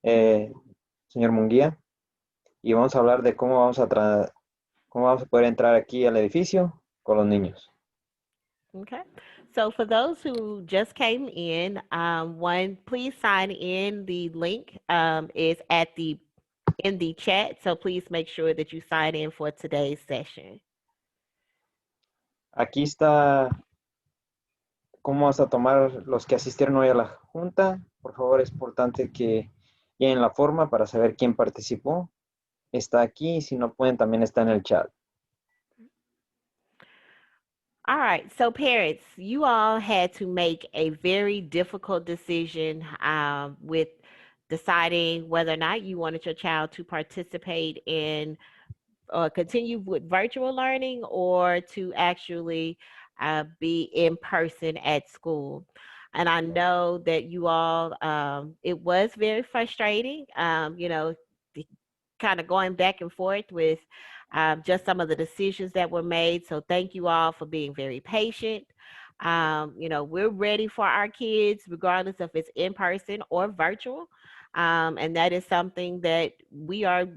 eh, señor Munguía, y vamos a hablar de cómo vamos a poder entrar aquí al edificio con los niños. Okay. So for those who just came in, one, please sign in. The link is at the in the chat. So please make sure that you sign in for today's session. Aquí está cómo vas a tomar los que asistieron hoy a la junta. Por favor, es importante que llenen la forma para saber quién participó. Está aquí, si no pueden, también está en el chat. All right. So parents, you all had to make a very difficult decision with deciding whether or not you wanted your child to participate in continue with virtual learning or to actually be in person at school. And I know that you all, it was very frustrating, kind of going back and forth with just some of the decisions that were made. So thank you all for being very patient. We're ready for our kids, regardless if it's in person or virtual. And that is something that we are,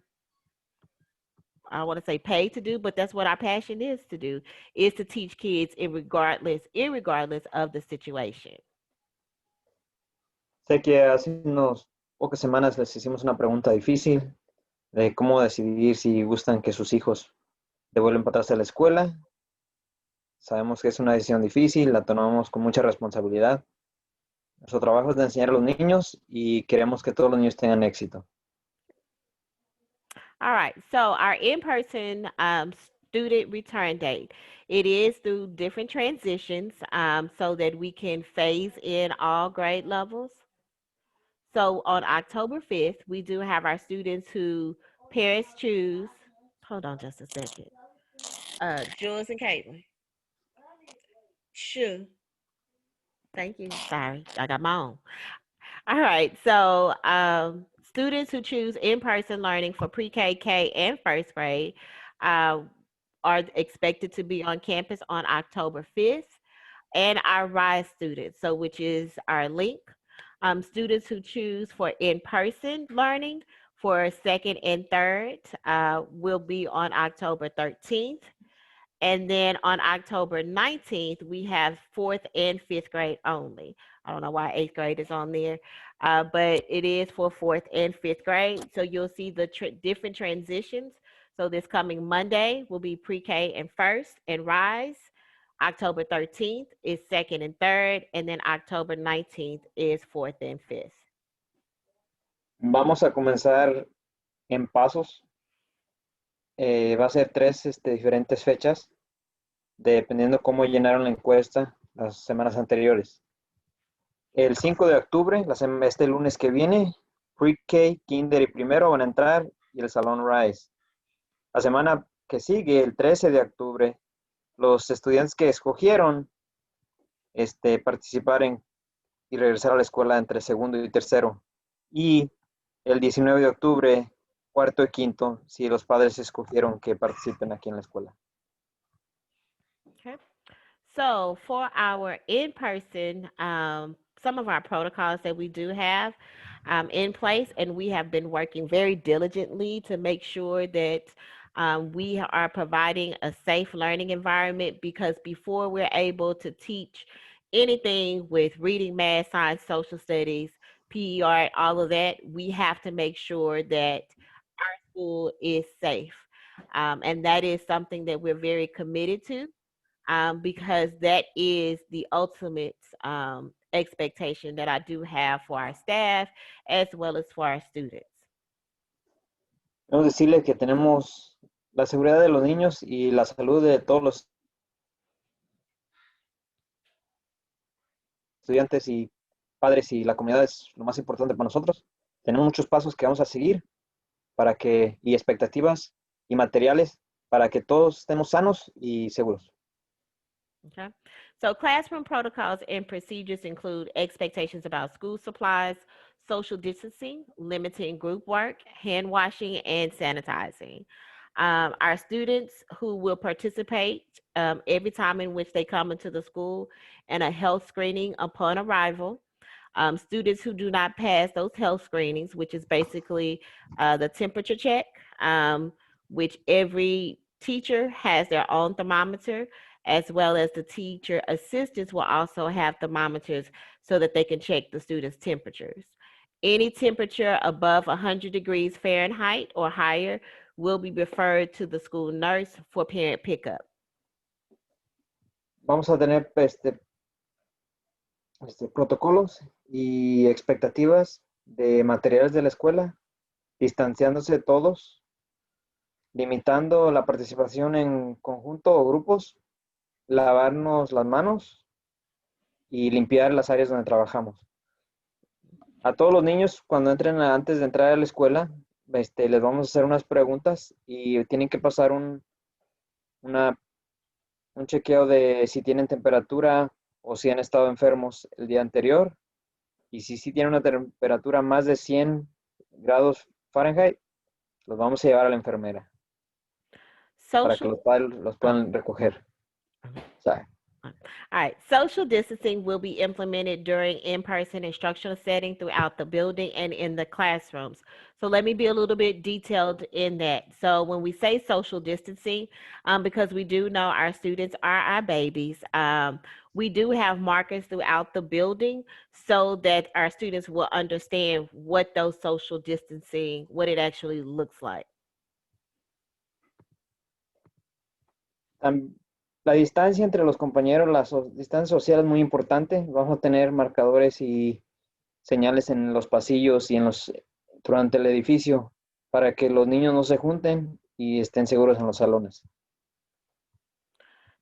I want to say paid to do, but that's what our passion is to do, is to teach kids irregardless of the situation. Sé que hace unas pocas semanas les hicimos una pregunta difícil de cómo decidir si gustan que sus hijos devuelven para atrás a la escuela. Sabemos que es una decisión difícil, la tomamos con mucha responsabilidad. Nuestro trabajo es de enseñar a los niños y queremos que todos los niños tengan éxito. All right. So our in-person student return date, it is through different transitions so that we can phase in all grade levels. So on October 5th, we do have our students who parents choose. Hold on just a second. Jules and Caitlin. Sure. Thank you. Sorry, I got my own. All right. So students who choose in-person learning for pre-K, K, and first grade uh, are expected to be on campus on October 5th, and our RISE students, so which is our link. Students who choose for in-person learning for second and third will be on October 13th. And then on October 19th, we have fourth and fifth grade only. I don't know why eighth grade is on there, but it is for fourth and fifth grade. So you'll see the different transitions. So this coming Monday will be pre-K and first and rise. October 13th is second and third, and then October 19th is fourth and fifth. Vamos a comenzar en pasos. Va a ser tres diferentes fechas, dependiendo cómo llenaron la encuesta las semanas anteriores. El 5 de octubre, este lunes que viene, Pre-K, Kinder y primero van a entrar y el Salón Rise. La semana que sigue, el 13 de octubre, los estudiantes que escogieron participar y regresar a la escuela entre segundo y tercero. Y el 19 de octubre, cuarto y quinto, si los padres escogieron que participen aquí en la escuela. Okay. So for our in-person, some of our protocols that we do have in place, and we have been working very diligently to make sure that we are providing a safe learning environment, because before we're able to teach anything with reading, math, science, social studies, PE art, all of that, we have to make sure that our school is safe. And that is something that we're very committed to, because that is the ultimate expectation that I do have for our staff as well as for our students. Debemos decirle que tenemos la seguridad de los niños y la salud de todos los estudiantes y padres y la comunidad es lo más importante para nosotros. Tenemos muchos pasos que vamos a seguir y expectativas y materiales para que todos estemos sanos y seguros. Okay. So classroom protocols and procedures include expectations about school supplies, social distancing, limiting group work, hand washing, and sanitizing. Our students who will participate every time in which they come into the school in a health screening upon arrival. Students who do not pass those health screenings, which is basically the temperature check, which every teacher has their own thermometer, as well as the teacher assistants will also have thermometers so that they can check the students' temperatures. Any temperature above 100 degrees Fahrenheit or higher will be referred to the school nurse for parent pickup. Vamos a tener protocolos y expectativas de materiales de la escuela, distanciándose todos, limitando la participación en conjunto o grupos, lavarnos las manos y limpiar las áreas donde trabajamos. A todos los niños, cuando entren antes de entrar a la escuela, les vamos a hacer unas preguntas y tienen que pasar un chequeo de si tienen temperatura o si han estado enfermos el día anterior. Y si tienen una temperatura más de 100 grados Fahrenheit, los vamos a llevar a la enfermera para que Social, los padres los oh, puedan recoger. Sorry. all right. Social distancing will be implemented during in-person instructional setting throughout the building and in the classrooms. So let me be a little bit detailed in that. So when we say social distancing, because we do know our students are our babies, we do have markers throughout the building so that our students will understand what those social distancing, what it actually looks like. La distancia entre los compañeros, la distancia social es muy importante. Vamos a tener marcadores y señales en los pasillos y durante el edificio para que los niños no se junten y estén seguros en los salones.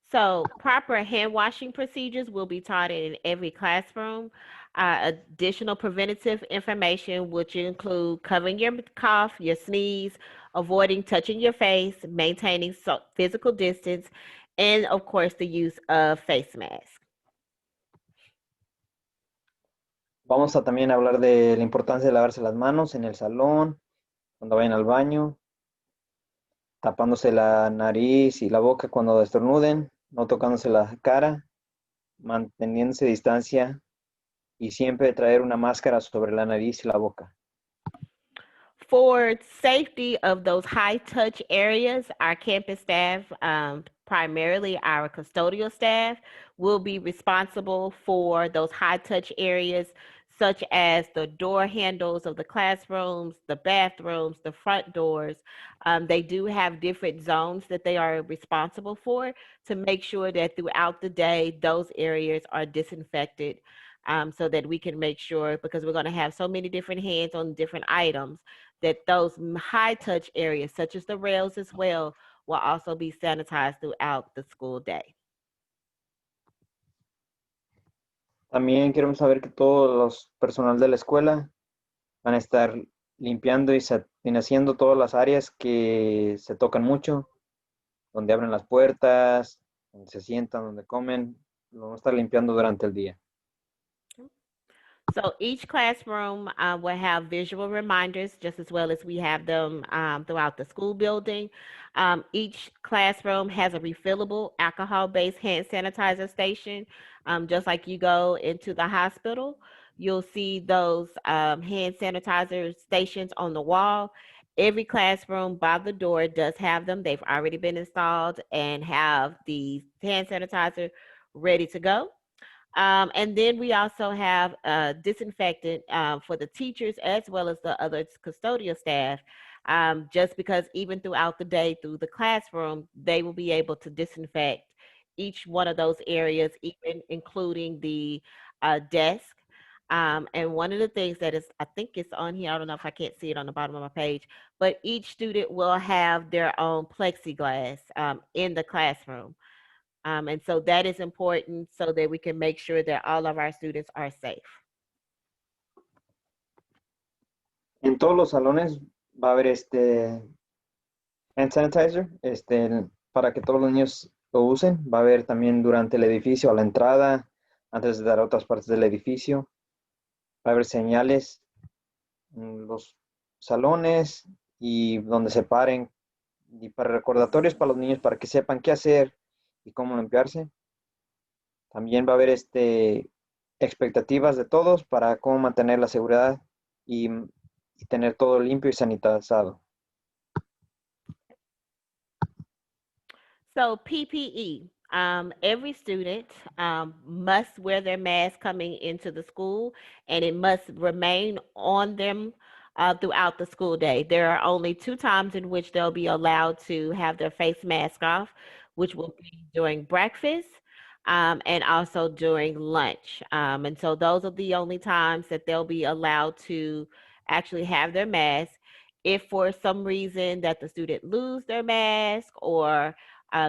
So, proper hand washing procedures will be taught in every classroom. Additional preventative information, which include covering your cough, your sneeze, avoiding touching your face, maintaining physical distance, and of course, the use of face masks. Vamos a también hablar de la importancia de lavarse las manos en el salón, cuando vayan al baño, tapándose la nariz y la boca cuando estornuden, no tocándose la cara, manteniéndose distancia y siempre traer una máscara sobre la nariz y la boca. For safety of those high touch areas, our campus staff, primarily our custodial staff, will be responsible for those high touch areas, such as the door handles of the classrooms, the bathrooms, the front doors. They do have different zones that they are responsible for to make sure that throughout the day, those areas are disinfected. So that we can make sure, because we're going to have so many different hands on different items, that those high touch areas, such as the rails as well, will also be sanitized throughout the school day. También queremos saber que todos los personal de la escuela van a estar limpiando y haciendo todas las áreas que se tocan mucho, donde abren las puertas, donde se sientan, donde comen, lo vamos a estar limpiando durante el día. So each classroom will have visual reminders, just as well as we have them throughout the school building. Each classroom has a refillable alcohol-based hand sanitizer station. Just like you go into the hospital, you'll see those hand sanitizer stations on the wall. Every classroom by the door does have them. They've already been installed and have the hand sanitizer ready to go. And then we also have disinfectant for the teachers as well as the other custodial staff, just because even throughout the day through the classroom, they will be able to disinfect each one of those areas, even including the desk. And one of the things that is, I think it's on here, I don't know if I can't see it on the bottom of my page, but each student will have their own plexiglass in the classroom. And so that is important so that we can make sure that all of our students are safe. En todos los salones va a haber hand sanitizer, para que todos los niños lo usen. Va a haber también durante el edificio, a la entrada, antes de dar a otras partes del edificio. Va a haber señales en los salones y donde se paren, y para recordatorios para los niños para que sepan qué hacer y cómo limpiarse. También va a haber expectativas de todos para cómo mantener la seguridad y tener todo limpio y sanitizado. So PPE, every student must wear their mask coming into the school, and it must remain on them throughout the school day. There are only two times in which they'll be allowed to have their face mask off, which will be during breakfast and also during lunch. And so those are the only times that they'll be allowed to actually have their mask. If for some reason that the student lose their mask or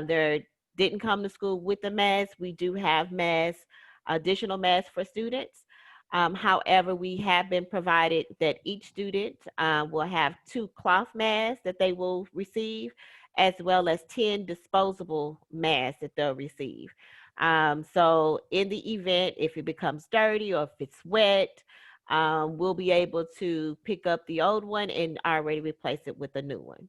they didn't come to school with the mask. We do have masks, additional masks for students. However, we have been provided that each student will have 2 cloth masks that they will receive, as well as 10 disposable masks that they'll receive. So, in the event, if it becomes dirty or if it's wet, we'll be able to pick up the old one and already replace it with a new one.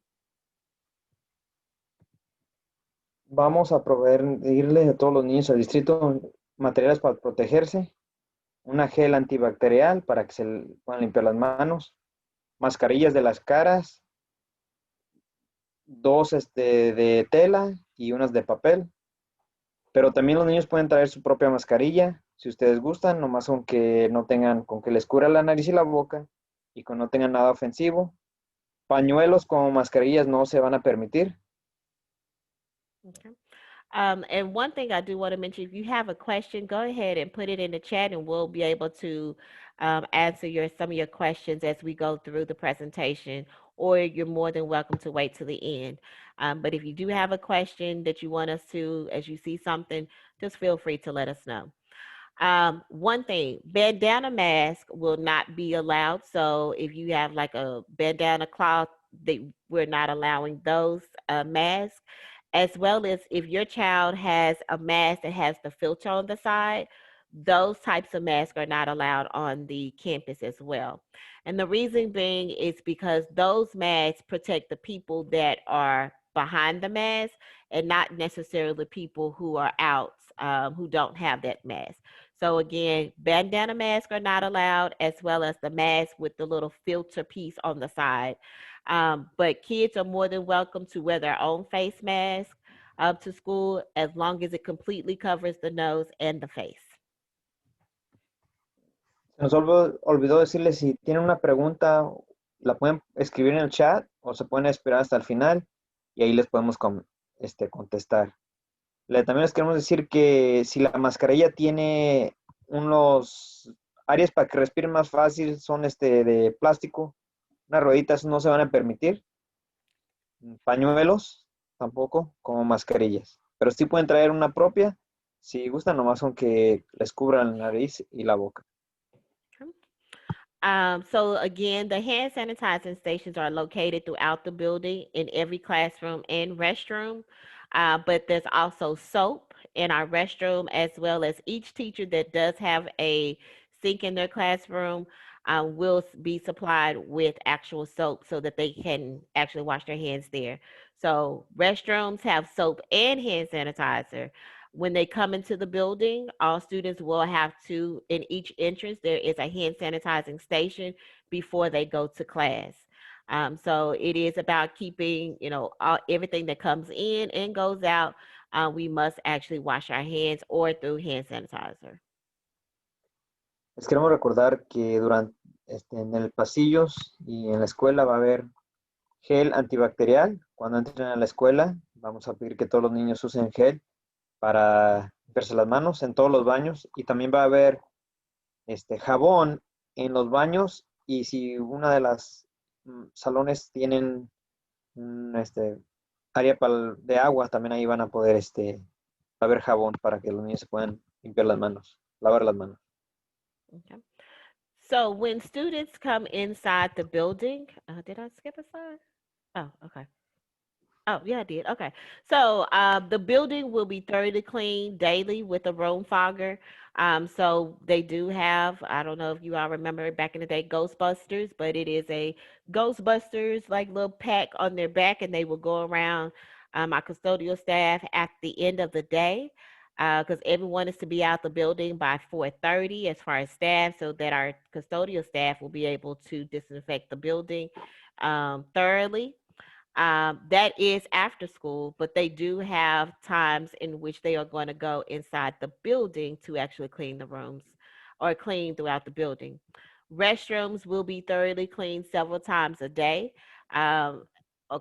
Vamos a proveerle a todos los niños del distrito materiales para protegerse, una gel antibacterial para que se puedan limpiar las manos, mascarillas de las caras, dos de tela y unas de papel. Pero también los niños pueden traer su propia mascarilla, si ustedes gustan, nomás aunque no tengan, con que les cubra la nariz y la boca y con no tengan nada ofensivo. Pañuelos como mascarillas no se van a permitir. Okay. And one thing I do want to mention, if you have a question, go ahead and put it in the chat and we'll be able to answer some of your questions as we go through the presentation, or you're more than welcome to wait to the end. But if you do have a question that you want us to, as you see something, just feel free to let us know. One thing, bandana mask will not be allowed. So if you have like a bandana cloth, we're not allowing those masks. As well as if your child has a mask that has the filter on the side, those types of masks are not allowed on the campus as well. And the reason being is because those masks protect the people that are behind the mask and not necessarily people who are out who don't have that mask. So again, bandana masks are not allowed, as well as the mask with the little filter piece on the side. But kids are more than welcome to wear their own face mask to school as long as it completely covers the nose and the face. Se nos olvidó decirles, si tienen una pregunta, la pueden escribir en el chat o se pueden esperar hasta el final y ahí les podemos contestar. También les queremos decir que si la mascarilla tiene unos áreas para que respiren más fácil, son de plástico, unas rueditas no se van a permitir, pañuelos tampoco, como mascarillas, pero sí pueden traer una propia, si gustan, nomás son que les cubran la nariz y la boca. So again, the hand sanitizing stations are located throughout the building in every classroom and restroom. But there's also soap in our restroom, as well as each teacher that does have a sink in their classroom will be supplied with actual soap so that they can actually wash their hands there. So restrooms have soap and hand sanitizer. When they come into the building, all students will have to, in each entrance, there is a hand sanitizing station before they go to class. So it is about keeping, everything that comes in and goes out. We must actually wash our hands or through hand sanitizer. Les queremos recordar que en el pasillos y en la escuela va a haber gel antibacterial. Cuando entren a la escuela, vamos a pedir que todos los niños usen gel para limpiarse las manos en todos los baños, y también va a haber jabón en los baños, y si una de las salones tienen un área de agua, también ahí van a poder va a haber jabón para que los niños se puedan limpiar las manos, lavar las manos. Okay. So when students come inside the building, did I skip a slide? Oh, okay. Oh, yeah, I did. Okay. So the building will be thoroughly cleaned daily with a room fogger. So they do have, I don't know if you all remember back in the day, Ghostbusters, but it is a Ghostbusters like little pack on their back, and they will go around our custodial staff at the end of the day. because everyone is to be out the building by 4:30 as far as staff, so that our custodial staff will be able to disinfect the building thoroughly. That is after school, but they do have times in which they are going to go inside the building to actually clean the rooms or clean throughout the building. Restrooms will be thoroughly cleaned several times a day. Um, uh,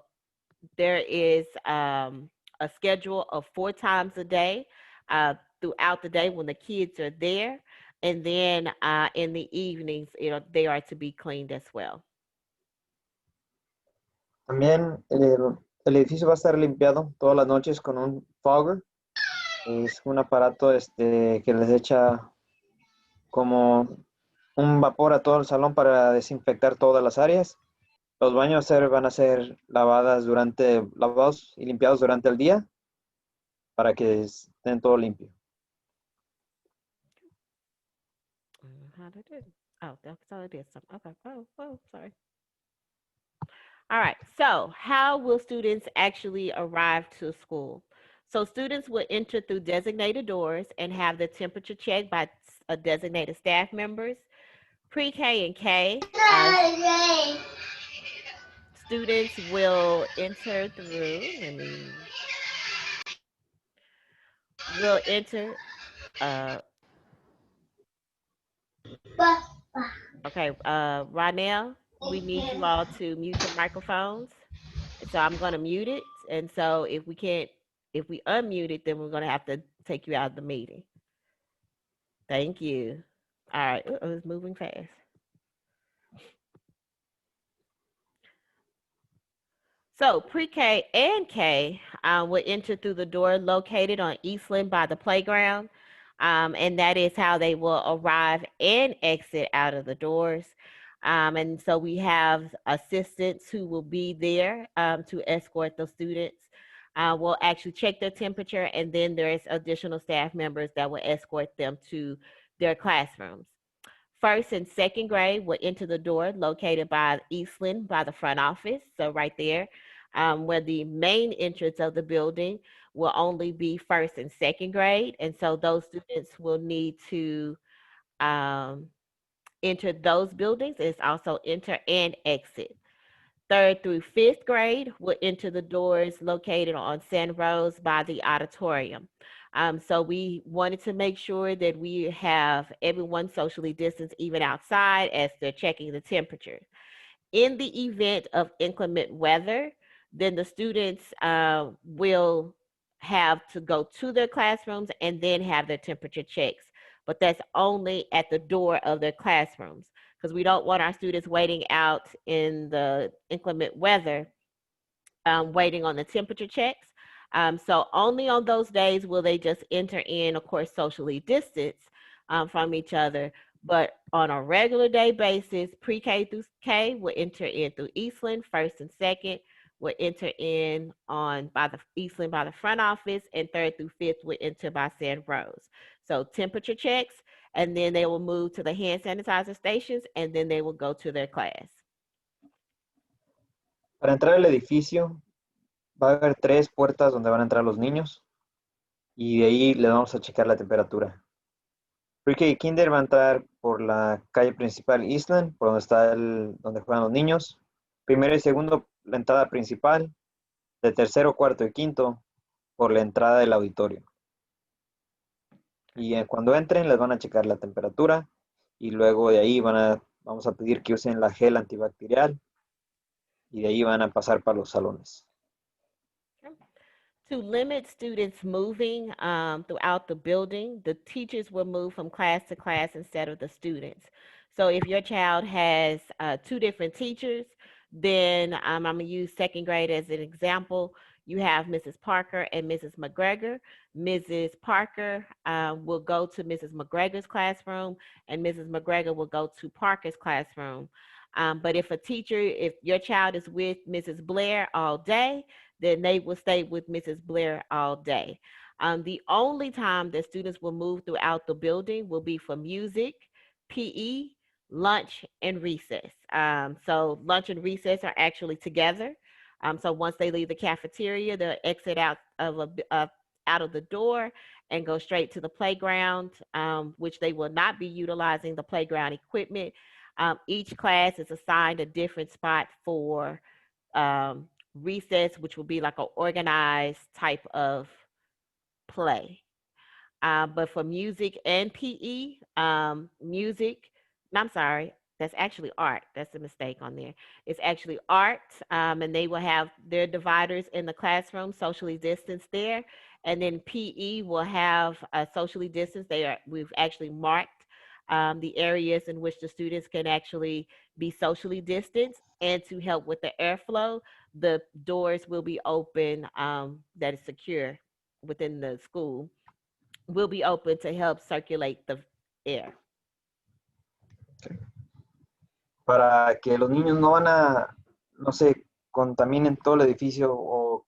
there is a schedule of 4 times a day throughout the day when the kids are there. And then in the evenings, they are to be cleaned as well. También el edificio va a estar limpiado todas las noches con un fogger. Es un aparato que les echa como un vapor a todo el salón para desinfectar todas las áreas. Los baños van a ser lavados y limpiados durante el día para que estén todo limpio. How did it? Oh, that's all it is. Okay. Oh, sorry. All right. So, how will students actually arrive to school? So, students will enter through designated doors and have the temperature checked by designated staff members. Pre-K and K students will enter through. Will enter. Uh, okay. Ronell, we need you all to mute your microphones. So I'm going to mute it. And so if we unmute it, then we're going to have to take you out of the meeting. Thank you. All right. It's moving fast. So pre-K and K will enter through the door located on Eastland by the playground. And that is how they will arrive and exit out of the doors. And so we have assistants who will be there to escort the students. We'll actually check their temperature, and then there's additional staff members that will escort them to their classrooms. First and second grade will enter the door located by Eastland by the front office. So right there, where the main entrance of the building will only be first and second grade. And so those students will need to um, enter those buildings. It's also enter and exit. Third through fifth grade will enter the doors located on San Rose by the auditorium. So we wanted to make sure that we have everyone socially distanced even outside as they're checking the temperature. In the event of inclement weather, then the students will have to go to their classrooms and then have their temperature checks. But that's only at the door of their classrooms, because we don't want our students waiting out in the inclement weather, waiting on the temperature checks. So only on those days will they just enter in, of course, socially distanced from each other. But on a regular day basis, pre-K through K will enter in through Eastland. First and second will enter in on by the Eastland by the front office, and third through fifth will enter by San Rose. So temperature checks, and then they will move to the hand sanitizer stations, and then they will go to their class. Para entrar al edificio va a haber 3 puertas donde van a entrar los niños y de ahí les vamos a checar la temperatura. Pre-K y Kinder va a entrar por la calle principal Eastland, por donde está donde juegan los niños. Primero y segundo, la entrada principal. De tercero, cuarto y quinto, por la entrada del auditorio. Y cuando entren, les van a checar la temperatura y luego de ahí vamos a pedir que usen la gel antibacterial y de ahí van a pasar para los salones. To limit students moving throughout the building, the teachers will move from class to class instead of the students. So if your child has 2 different teachers, then I'm going to use second grade as an example. You have Mrs. Parker and Mrs. McGregor. Mrs. Parker will go to Mrs. McGregor's classroom, and Mrs. McGregor will go to Parker's classroom. But if your child is with Mrs. Blair all day, then they will stay with Mrs. Blair all day. The only time that students will move throughout the building will be for music, PE, lunch, and recess. So lunch and recess are actually together. So once they leave the cafeteria, they'll exit out of the door, and go straight to the playground, which they will not be utilizing the playground equipment. Each class is assigned a different spot for recess, which will be like an organized type of play. But for music and PE, music, no, I'm sorry, that's actually art. That's a mistake on there. It's actually art, and they will have their dividers in the classroom, socially distanced there. And then PE will have socially distanced. We've actually marked the areas in which the students can actually be socially distanced. And to help with the airflow, the doors will be open that is secure within the school will be open to help circulate the air. Para que los niños no se contaminen todo el edificio o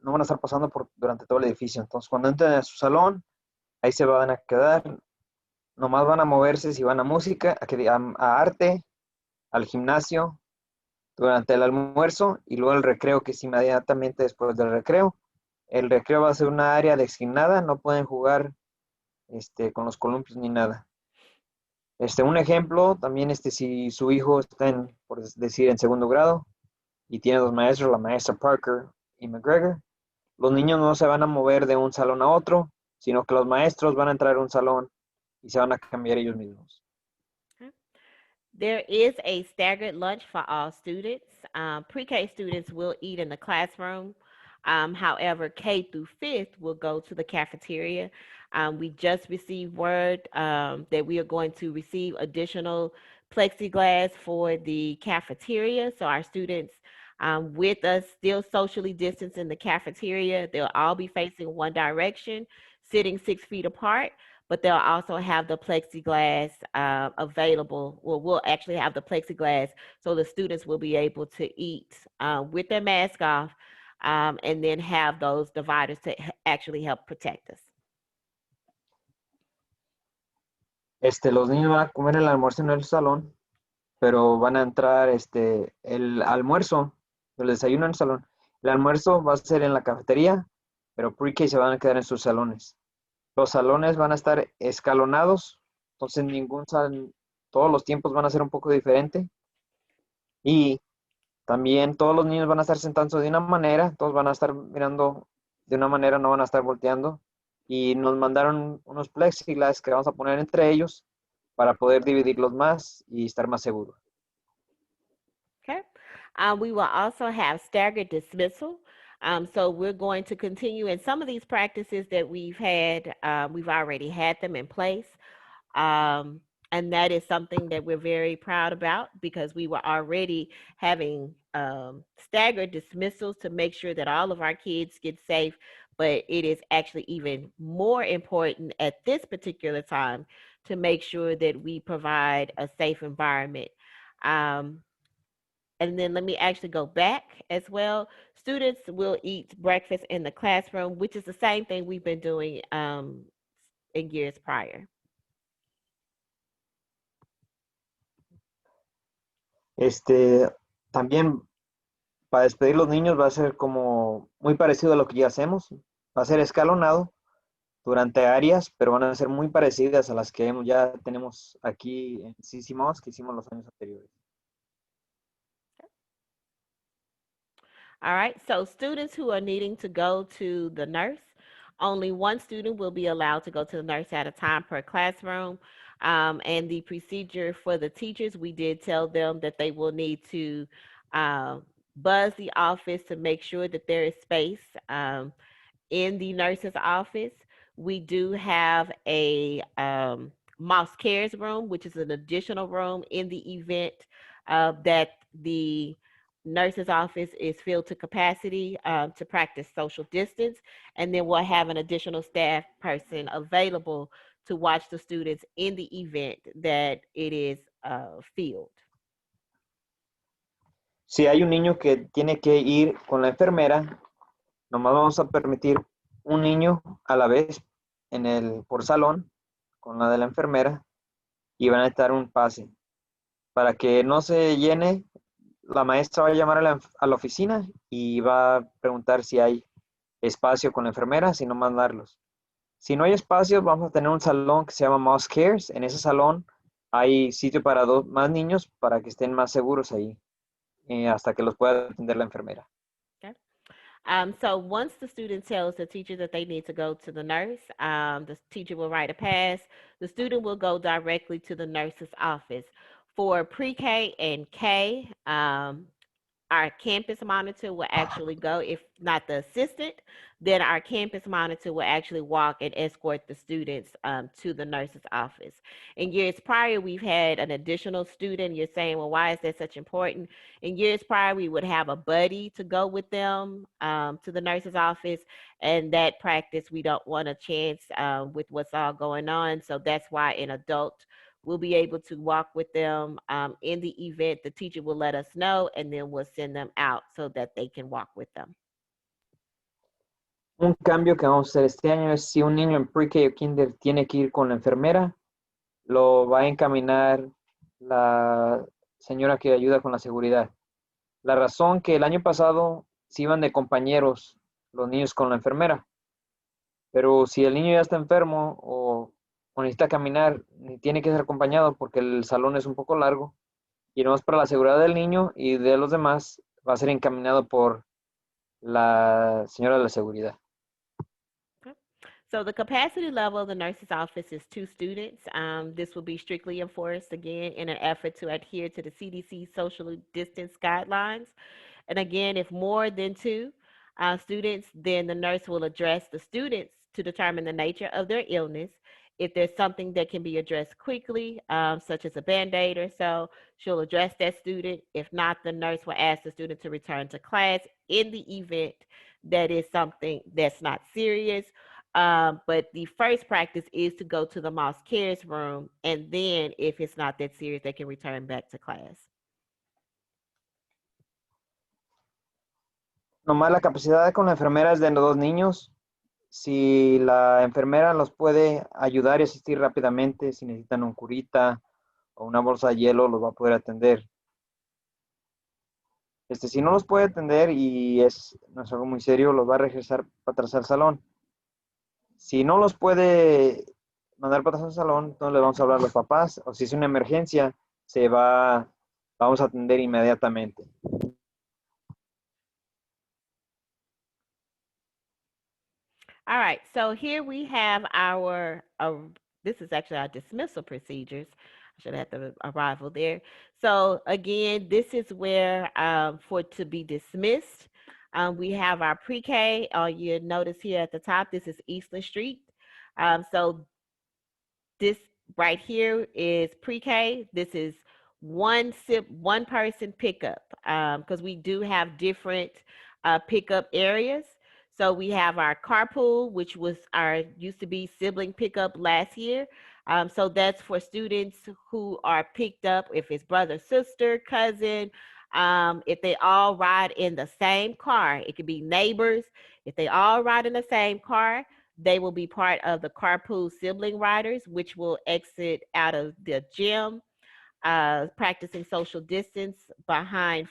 no van a estar pasando durante todo el edificio. Entonces, cuando entren a su salón, ahí se van a quedar. Nomás van a moverse si van a música, a arte, al gimnasio, durante el almuerzo y luego el recreo, que es inmediatamente después del recreo. El recreo va a ser una área designada, no pueden jugar con los columpios ni nada. Un ejemplo, también si su hijo está por decir, en segundo grado y tiene dos maestros, la maestra Parker y McGregor, los niños no se van a mover de un salón a otro, sino que los maestros van a entrar a un salón y se van a cambiar ellos mismos. There is a staggered lunch for all students. Pre-K students will eat in the classroom. However, K through fifth will go to the cafeteria. We just received word that we are going to receive additional plexiglass for the cafeteria. So our students with us still socially distanced in the cafeteria, they'll all be facing one direction, sitting 6 feet apart, but they'll also have the plexiglass available. Well, we'll actually have the plexiglass so the students will be able to eat with their mask off and then have those dividers to actually help protect us. Los niños van a comer el almuerzo en el salón, pero van a entrar el almuerzo, el desayuno en el salón. El almuerzo va a ser en la cafetería, pero pre-K se van a quedar en sus salones. Los salones van a estar escalonados, entonces todos los tiempos van a ser un poco diferentes. Y también todos los niños van a estar sentados de una manera, todos van a estar mirando de una manera, no van a estar volteando. Y nos mandaron unos plexiglas que vamos a poner entre ellos para poder dividirlos más y estar más seguros. Okay. We will also have staggered dismissal. So we're going to continue in some of these practices that we've had. We've already had them in place. And that is something that we're very proud about because we were already having staggered dismissals to make sure that all of our kids get safe. But it is actually even more important at this particular time to make sure that we provide a safe environment. And then let me actually go back as well. Students will eat breakfast in the classroom, which is the same thing we've been doing in years prior. También para despedir los niños va a ser como muy parecido a lo que ya hacemos. Va a ser escalonado durante áreas, pero van a ser muy parecidas a las que ya tenemos aquí en CCMOS que hicimos los años anteriores. All right, so students who are needing to go to the nurse, only one student will be allowed to go to the nurse at a time per classroom. And the procedure for the teachers, we did tell them that they will need to buzz the office to make sure that there is space in the nurse's office. We do have a Moss Cares room, which is an additional room in the event that the nurse's office is filled to capacity to practice social distance. And then we'll have an additional staff person available to watch the students in the event that it is filled. Si hay un niño que tiene que ir con la enfermera, nomás vamos a permitir un niño a la vez por salón con la de la enfermera y van a estar un pase. Para que no se llene, la maestra va a llamar a la oficina y va a preguntar si hay espacio con la enfermera, si no mandarlos. Si no hay espacios, vamos a tener un salón que se llama Mouse Cares. En ese salón hay sitio para más niños para que estén más seguros ahí, hasta que los pueda atender la enfermera. Okay. So once the student tells the teacher that they need to go to the nurse, the teacher will write a pass. The student will go directly to the nurse's office. For pre-K and K, our campus monitor will actually go. If not the assistant, then our campus monitor will actually walk and escort the students to the nurse's office. In years prior, we've had an additional student. You're saying, well, why is that such important? In years prior, we would have a buddy to go with them to the nurse's office, and that practice we don't want to chance with what's all going on. So that's why an adult we'll be able to walk with them in the event. The teacher will let us know, and then we'll send them out so that they can walk with them. Un cambio que vamos a hacer este año es si un niño en pre-K o kinder tiene que ir con la enfermera, lo va a encaminar la señora que ayuda con la seguridad. La razón que el año pasado se iban de compañeros los niños con la enfermera, pero si el niño ya está enfermo o necesita caminar, tiene que ser acompañado porque el salón es un poco largo y no es para la seguridad del niño y de los demás va a ser encaminado por la señora de la seguridad. Okay. So the capacity level of the nurse's office is 2 students. This will be strictly enforced again in an effort to adhere to the CDC social distance guidelines. And again, if more than 2 students, then the nurse will address the students to determine the nature of their illness. If there's something that can be addressed quickly, such as a Band-Aid or so, she'll address that student. If not, the nurse will ask the student to return to class in the event that is something that's not serious. But the first practice is to go to the Moss Cares room, and then if it's not that serious, they can return back to class. Nomás la capacidad con la enfermera es de 2 niños. Si la enfermera los puede ayudar y asistir rápidamente, si necesitan un curita o una bolsa de hielo, los va a poder atender. Si no los puede atender y no es algo muy serio, los va a regresar para atrás al salón. Si no los puede mandar para atrás al salón, entonces le vamos a hablar a los papás, o si es una emergencia, vamos a atender inmediatamente. All right, so here we have our, this is actually our dismissal procedures. I should have the arrival there. So again, this is where for to be dismissed, we have our pre-K. You notice here at the top, this is Eastland Street. So this right here is pre-K. This is one person pickup because we do have different pickup areas. So we have our carpool, which was our used to be sibling pickup last year. So that's for students who are picked up if it's brother, sister, cousin, if they all ride in the same car. It could be neighbors. If they all ride in the same car, they will be part of the carpool sibling riders, which will exit out of the gym, practicing social distance behind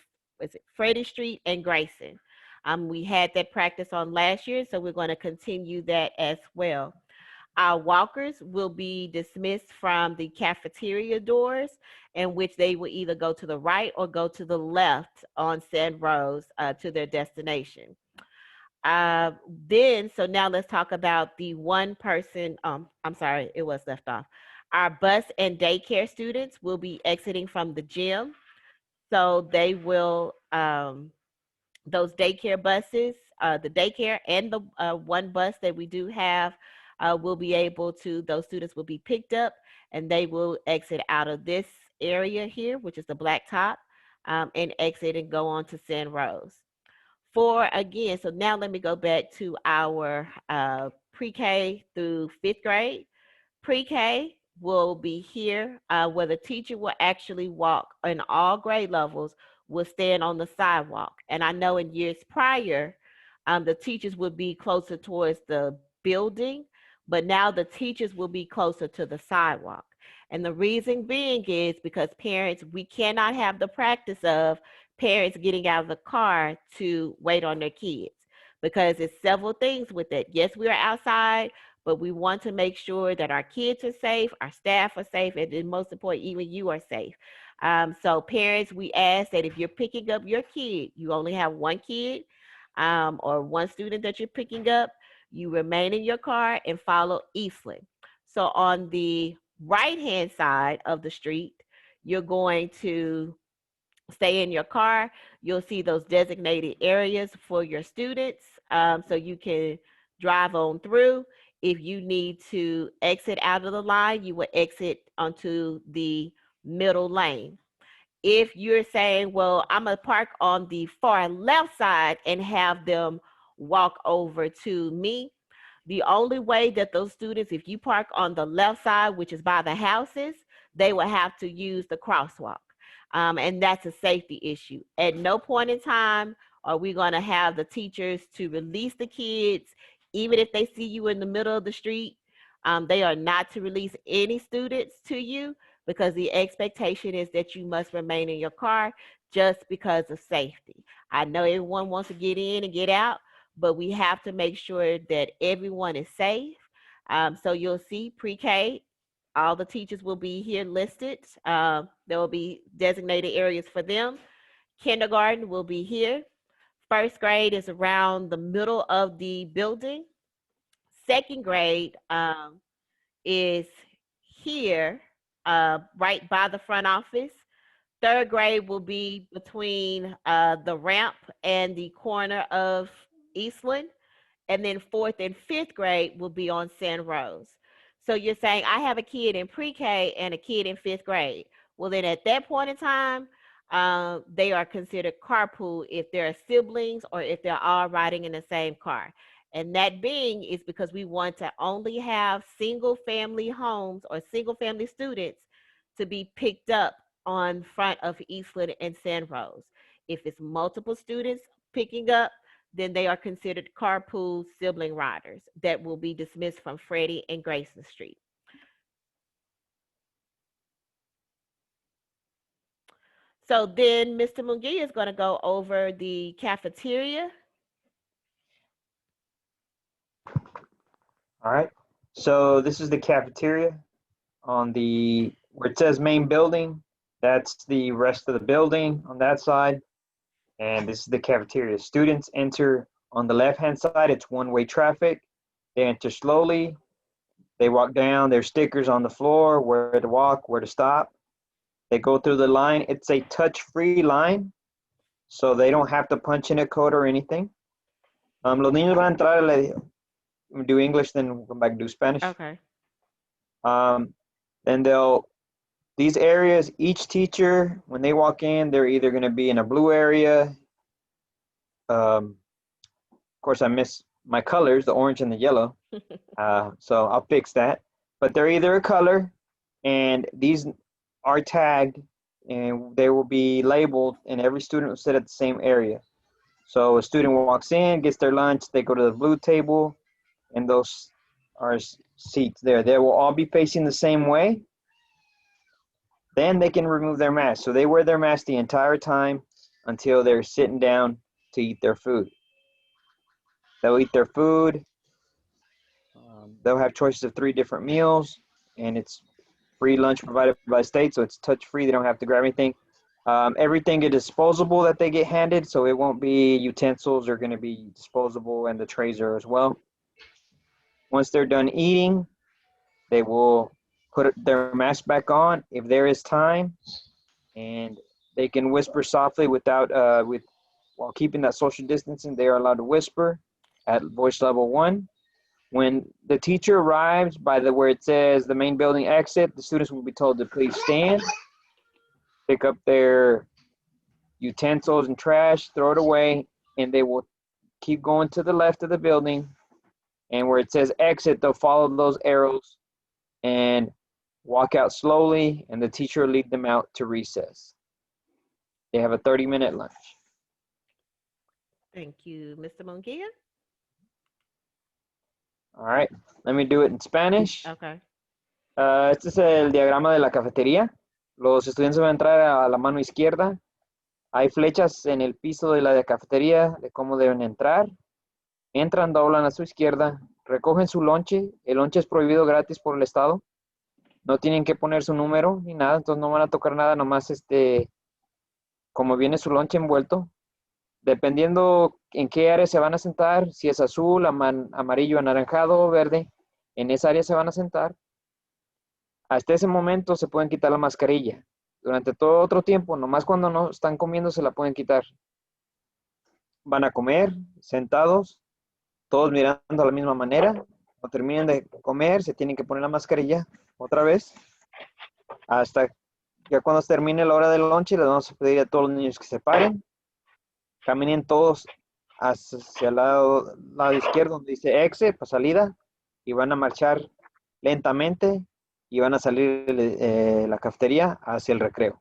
Freddie Street and Grayson. We had that practice on last year, so we're going to continue that as well. Our walkers will be dismissed from the cafeteria doors, in which they will either go to the right or go to the left on Sand Rose to their destination. So now let's talk about the one person, I'm sorry, it was left off. Our bus and daycare students will be exiting from the gym. So they will, those daycare buses, the daycare and the one bus that we do have will be able to, those students will be picked up and they will exit out of this area here, which is the black top, and exit and go on to Sand Rose. Again, so now let me go back to our pre-K through 5th grade. Pre-K will be here where the teacher will actually walk in all grade levels, will stand on the sidewalk. And I know in years prior, the teachers would be closer towards the building, but now the teachers will be closer to the sidewalk. And the reason being is because parents, we cannot have the practice of parents getting out of the car to wait on their kids because it's several things with it. Yes, we are outside, but we want to make sure that our kids are safe, our staff are safe, and then most important, even you are safe. So parents, we ask that if you're picking up your kid, you only have one kid or one student that you're picking up, you remain in your car and follow Eastland. So on the right-hand side of the street, you're going to stay in your car. You'll see those designated areas for your students, so you can drive on through. If you need to exit out of the line, you will exit onto the middle lane. If you're saying, well, I'm going to park on the far left side and have them walk over to me, the only way that those students, if you park on the left side, which is by the houses, they will have to use the crosswalk. And that's a safety issue. At no point in time are we going to have the teachers to release the kids, even if they see you in the middle of the street. They are not to release any students to you because the expectation is that you must remain in your car just because of safety. I know everyone wants to get in and get out, but we have to make sure that everyone is safe. So you'll see pre-K, all the teachers will be here listed. There will be designated areas for them. Kindergarten will be here. First grade is around the middle of the building. Second grade is here, right by the front office. Third grade will be between the ramp and the corner of Eastland. And then fourth and fifth grade will be on San Rose. So you're saying I have a kid in pre-K and a kid in fifth grade. Well, then at that point in time, they are considered carpool if they're siblings or if they're all riding in the same car. And that being is because we want to only have single family homes or single family students to be picked up on front of Eastland and San Rose. If it's multiple students picking up, then they are considered carpool sibling riders that will be dismissed from Freddie and Grayson Street. So then Mr. Munguia is going to go over the cafeteria. All right. So this is the cafeteria on the, where it says main building. That's the rest of the building on that side. And this is the cafeteria. Students enter on the left-hand side. It's one-way traffic. They enter slowly. They walk down. There's stickers on the floor, where to walk, where to stop. They go through the line. It's a touch-free line, so they don't have to punch in a code or anything. Los niños van a entrar, do English, then we'll come back and do Spanish. Okay. Then these areas, each teacher, when they walk in, they're either going to be in a blue area. Of course, I miss my colors, the orange and the yellow. So I'll fix that. But they're either a color, and these are tagged, and they will be labeled, and every student will sit at the same area. So a student walks in, gets their lunch, they go to the blue table, and those are seats there. They will all be facing the same way. Then they can remove their mask. So they wear their mask the entire time until they're sitting down to eat their food. They'll eat their food. They'll have choices of 3 different meals, and it's free lunch provided by the state, so it's touch-free. They don't have to grab anything. Everything is disposable that they get handed, so it won't be utensils are going to be disposable, and the trays are as well. Once they're done eating, they will put their mask back on if there is time, and they can whisper softly while keeping that social distancing. They are allowed to whisper at voice level 1. When the teacher arrives by where it says the main building exit, the students will be told to please stand, pick up their utensils and trash, throw it away, and they will keep going to the left of the building. And where it says exit, they'll follow those arrows and walk out slowly, and the teacher will lead them out to recess. They have a 30-minute lunch. Thank you, Mr. Munguia. All right, let me do it in Spanish. Okay. Este es el diagrama de la cafetería. Los estudiantes van a entrar a la mano izquierda. Hay flechas en el piso de la cafetería de cómo deben entrar. Entran, doblan a su izquierda, recogen su lonche, el lonche es prohibido gratis por el estado, no tienen que poner su número ni nada, entonces no van a tocar nada, nomás como viene su lonche envuelto, dependiendo en qué área se van a sentar, si es azul, amarillo, anaranjado o verde, en esa área se van a sentar. Hasta ese momento se pueden quitar la mascarilla. Durante todo otro tiempo, nomás cuando no están comiendo se la pueden quitar. Van a comer sentados, todos mirando de la misma manera. Cuando terminen de comer, se tienen que poner la mascarilla otra vez. Hasta ya cuando se termine la hora del lunch, les vamos a pedir a todos los niños que se paren, caminen todos hacia el lado izquierdo donde dice exit, para salida, y van a marchar lentamente y van a salir de la cafetería hacia el recreo.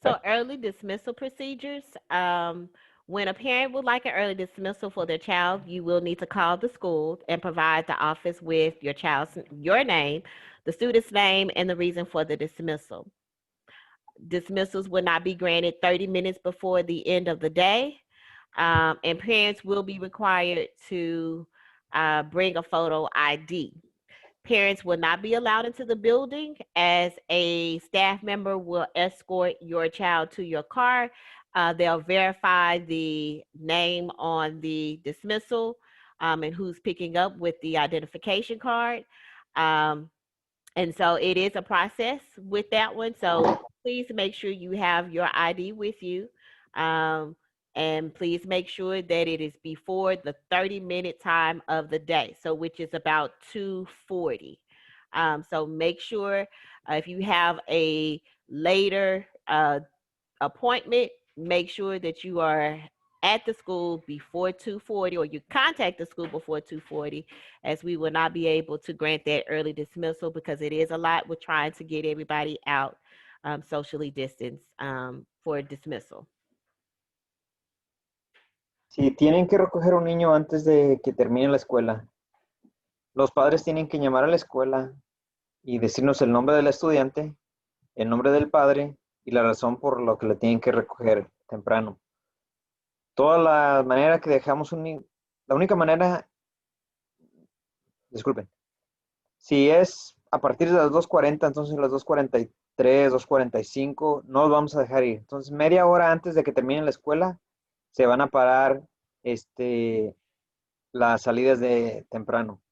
So early dismissal procedures. When a parent would like an early dismissal for their child, you will need to call the school and provide the office with your name, the student's name, and the reason for the dismissal. Dismissals will not be granted 30 minutes before the end of the day, and parents will be required to bring a photo ID. Parents will not be allowed into the building, as a staff member will escort your child to your car. They'll verify the name on the dismissal, and who's picking up with the identification card. Um, and so it is a process with that one. So please make sure you have your ID with you. Um, and please make sure that it is before the 30-minute time of the day, so which is about 2:40. So make sure if you have a later appointment, make sure that you are at the school before 2:40, or you contact the school before 2:40, as we will not be able to grant that early dismissal, because it is a lot with trying to get everybody out socially distanced for dismissal. Si tienen que recoger un niño antes de que termine la escuela, los padres tienen que llamar a la escuela y decirnos el nombre del estudiante, el nombre del padre y la razón por lo que le tienen que recoger temprano. Toda la manera que dejamos la única manera, disculpen, si es a partir de las 2:40, entonces a las 2:43, 2:45, no los vamos a dejar ir. Entonces, media hora antes de que termine la escuela, se van a parar las salidas de temprano.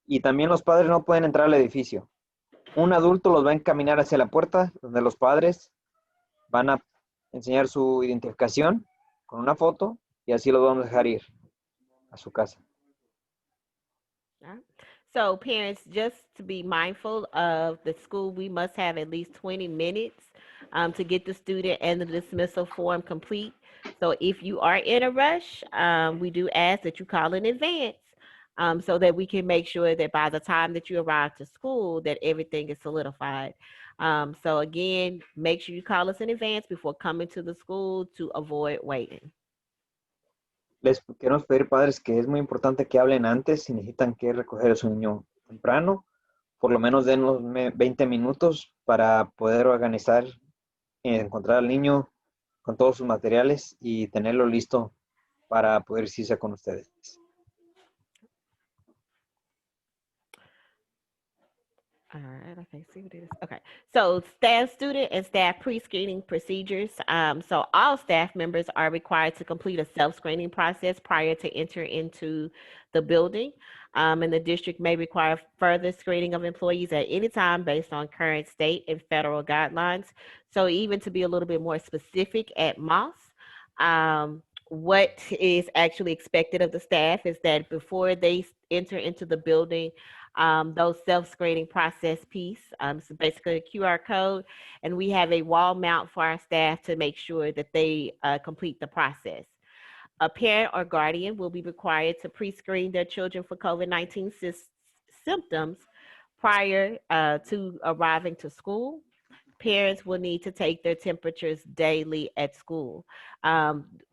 Y también los padres no pueden entrar al edificio. Un adulto los va a encaminar hacia la puerta, donde los padres van a enseñar su identificación con una foto y así los vamos a dejar ir a su casa. So parents, just to be mindful of the school, we must have at least 20 minutes to get the student and the dismissal form complete. So if you are in a rush, we do ask that you call in advance, so that we can make sure that by the time that you arrive to school, that everything is solidified. So again, make sure you call us in advance before coming to the school to avoid waiting. Les queremos pedir, padres, que es muy importante que hablen antes si necesitan que recoger a su niño temprano. Por lo menos denos 20 minutos para poder organizar, encontrar al niño con todos sus materiales y tenerlo listo para poder irse con ustedes. All right, okay, see what it is. Okay, so staff, student, and staff pre-screening procedures. So all staff members are required to complete a self-screening process prior to enter into the building. And the district may require further screening of employees at any time based on current state and federal guidelines. So even to be a little bit more specific at Moss, what is actually expected of the staff is that before they enter into the building, those self-screening process piece. So basically a QR code, and we have a wall mount for our staff to make sure that they complete the process. A parent or guardian will be required to pre-screen their children for COVID-19 symptoms prior to arriving to school. Parents will need to take their temperatures daily at school.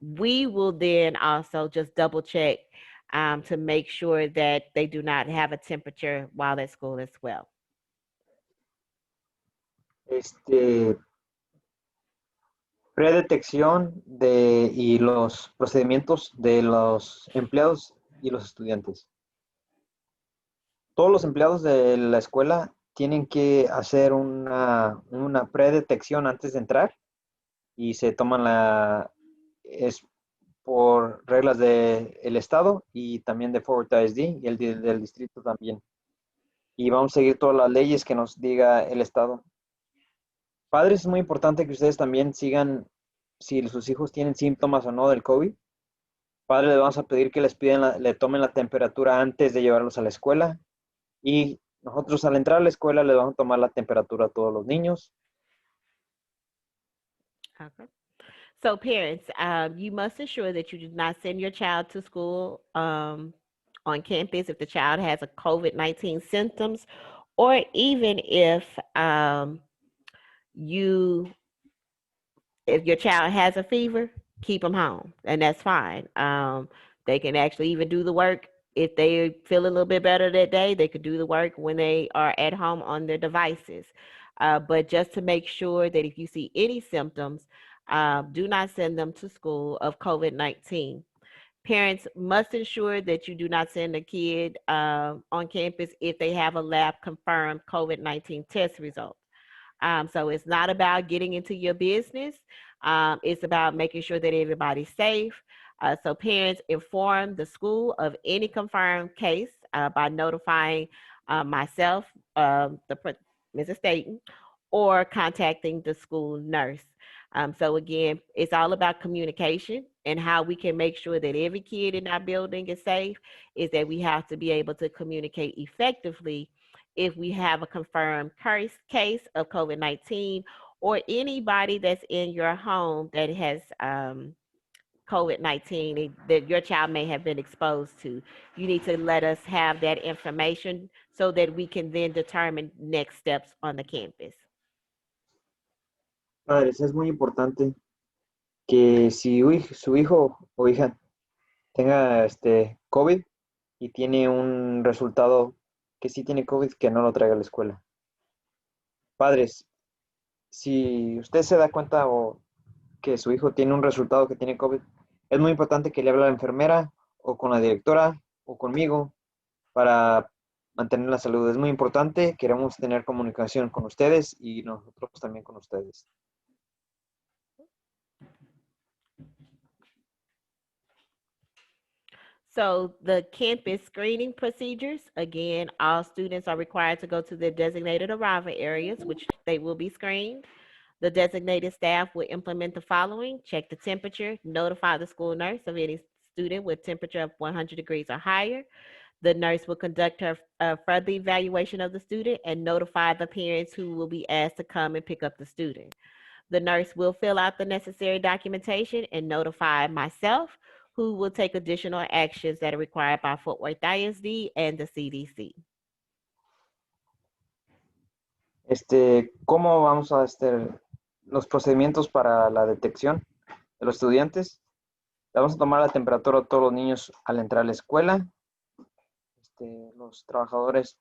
We will then also just double check to make sure that they do not have a temperature while at school as well. Predetección y los procedimientos de los empleados y los estudiantes. Todos los empleados de la escuela tienen que hacer una predetección antes de entrar y se toman es por reglas del estado y también de Forward ISD y del distrito también. Y vamos a seguir todas las leyes que nos diga el estado. Padres, es muy importante que ustedes también sigan si sus hijos tienen síntomas o no del COVID. Padres, les vamos a pedir que le tomen la temperatura antes de llevarlos a la escuela. Y nosotros al entrar a la escuela les vamos a tomar la temperatura a todos los niños. Okay. So, parents, you must ensure that you do not send your child to school on campus if the child has a COVID-19 symptoms, or even you if your child has a fever, keep them home, and that's fine. They can actually even do the work if they feel a little bit better that day. They could do the work when they are at home on their devices. But just to make sure that if you see any symptoms, do not send them to school of COVID-19. Parents must ensure that you do not send a kid on campus if they have a lab confirmed COVID-19 test result. So it's not about getting into your business. It's about making sure that everybody's safe. So parents inform the school of any confirmed case by notifying myself, Mrs. Staten, or contacting the school nurse. So again, it's all about communication and how we can make sure that every kid in our building is safe. Is that we have to be able to communicate effectively if we have a confirmed case of COVID-19 or anybody that's in your home that has COVID-19 that your child may have been exposed to. You need to let us have that information so that we can then determine next steps on the campus. Padres, es muy importante que si su hijo o hija tenga COVID y tiene un resultado que sí tiene COVID, que no lo traiga a la escuela. Padres, si usted se da cuenta o que su hijo tiene un resultado que tiene COVID, es muy importante que le hable a la enfermera o con la directora o conmigo para mantener la salud. Es muy importante, queremos tener comunicación con ustedes y nosotros también con ustedes. So the campus screening procedures, again, all students are required to go to their designated arrival areas, which they will be screened. The designated staff will implement the following: check the temperature, notify the school nurse of any student with temperature of 100 degrees or higher. The nurse will conduct a further evaluation of the student and notify the parents who will be asked to come and pick up the student. The nurse will fill out the necessary documentation and notify myself, who will take additional actions that are required by Fort Worth ISD and the CDC. ¿Cómo vamos a los procedimientos para la detección de los estudiantes? Le vamos a tomar la temperatura a todos los niños al entrar a la escuela. Los trabajadores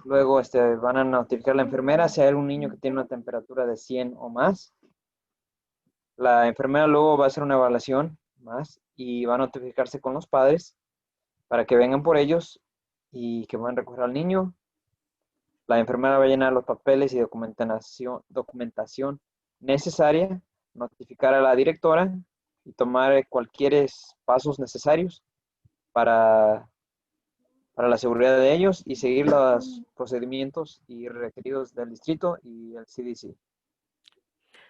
luego van a notificar a la enfermera si hay algún niño que tiene una temperatura de 100 o más. La enfermera luego va a hacer una evaluación más y va a notificarse con los padres para que vengan por ellos y que van a recoger al niño. La enfermera va a llenar los papeles y documentación necesaria, notificar a la directora y tomar cualquier pasos necesarios para la seguridad de ellos y seguir los procedimientos y requeridos del distrito y el CDC.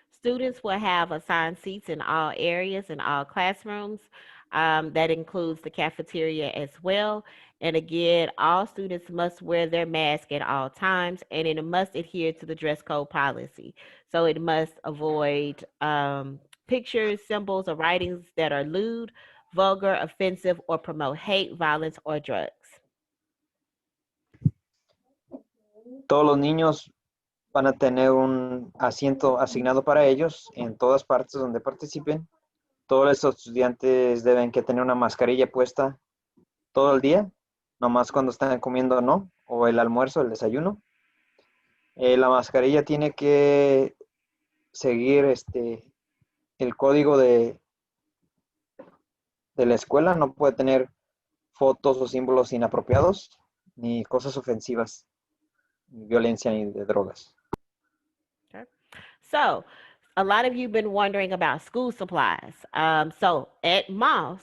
Students will have assigned seats in all areas in all classrooms. That includes the cafeteria as well. And again, all students must wear their mask at all times, and it must adhere to the dress code policy. So it must avoid pictures, symbols, or writings that are lewd, vulgar, offensive, or promote hate, violence, or drugs. Todos los niños van a tener un asiento asignado para ellos en todas partes donde participen. Todos los estudiantes deben que tener una mascarilla puesta todo el día, nomás cuando están comiendo no, o el almuerzo, el desayuno. La mascarilla tiene que seguir el código de la escuela no puede tener fotos o símbolos inapropiados, ni cosas ofensivas, ni violencia, ni de drogas. Okay. So, a lot of you been wondering about school supplies. So at Moss,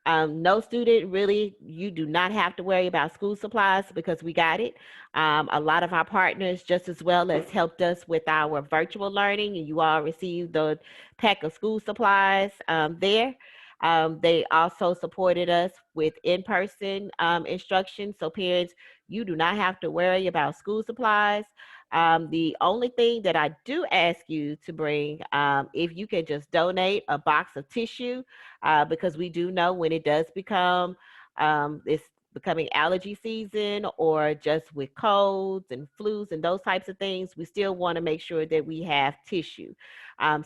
no student really, you do not have to worry about school supplies because we got it. A lot of our partners, just as well as helped us with our virtual learning, and you all received the pack of school supplies there. They also supported us with in-person instruction. So parents, you do not have to worry about school supplies. The only thing that I do ask you to bring, if you can just donate a box of tissue, because we do know when it does become, it's becoming allergy season or just with colds and flus and those types of things, we still want to make sure that we have tissue.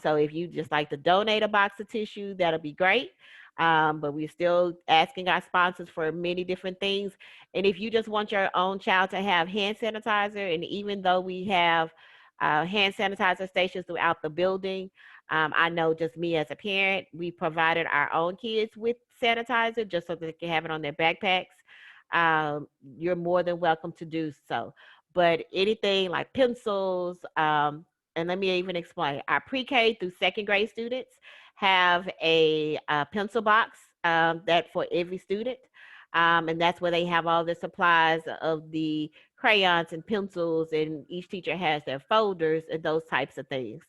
So if you just like to donate a box of tissue, that'll be great. But we're still asking our sponsors for many different things. And if you just want your own child to have hand sanitizer, and even though we have hand sanitizer stations throughout the building, I know just me as a parent, we provided our own kids with sanitizer just so that they can have it on their backpacks. You're more than welcome to do so. But anything like pencils, and let me even explain, our pre-K through second grade students have a pencil box that for every student. And that's where they have all the supplies of the crayons and pencils, and each teacher has their folders and those types of things.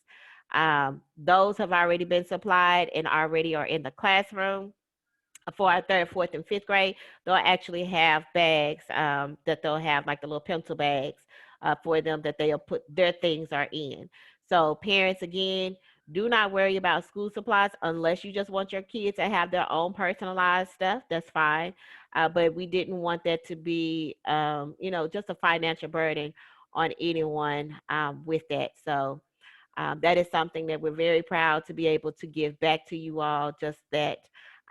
Those have already been supplied and already are in the classroom. For our third, fourth, and fifth grade, they'll actually have bags that they'll have like the little pencil bags for them that they'll put their things are in. So parents, again, do not worry about school supplies unless you just want your kids to have their own personalized stuff. That's fine. But we didn't want that to be, just a financial burden on anyone with that. So that is something that we're very proud to be able to give back to you all, just that,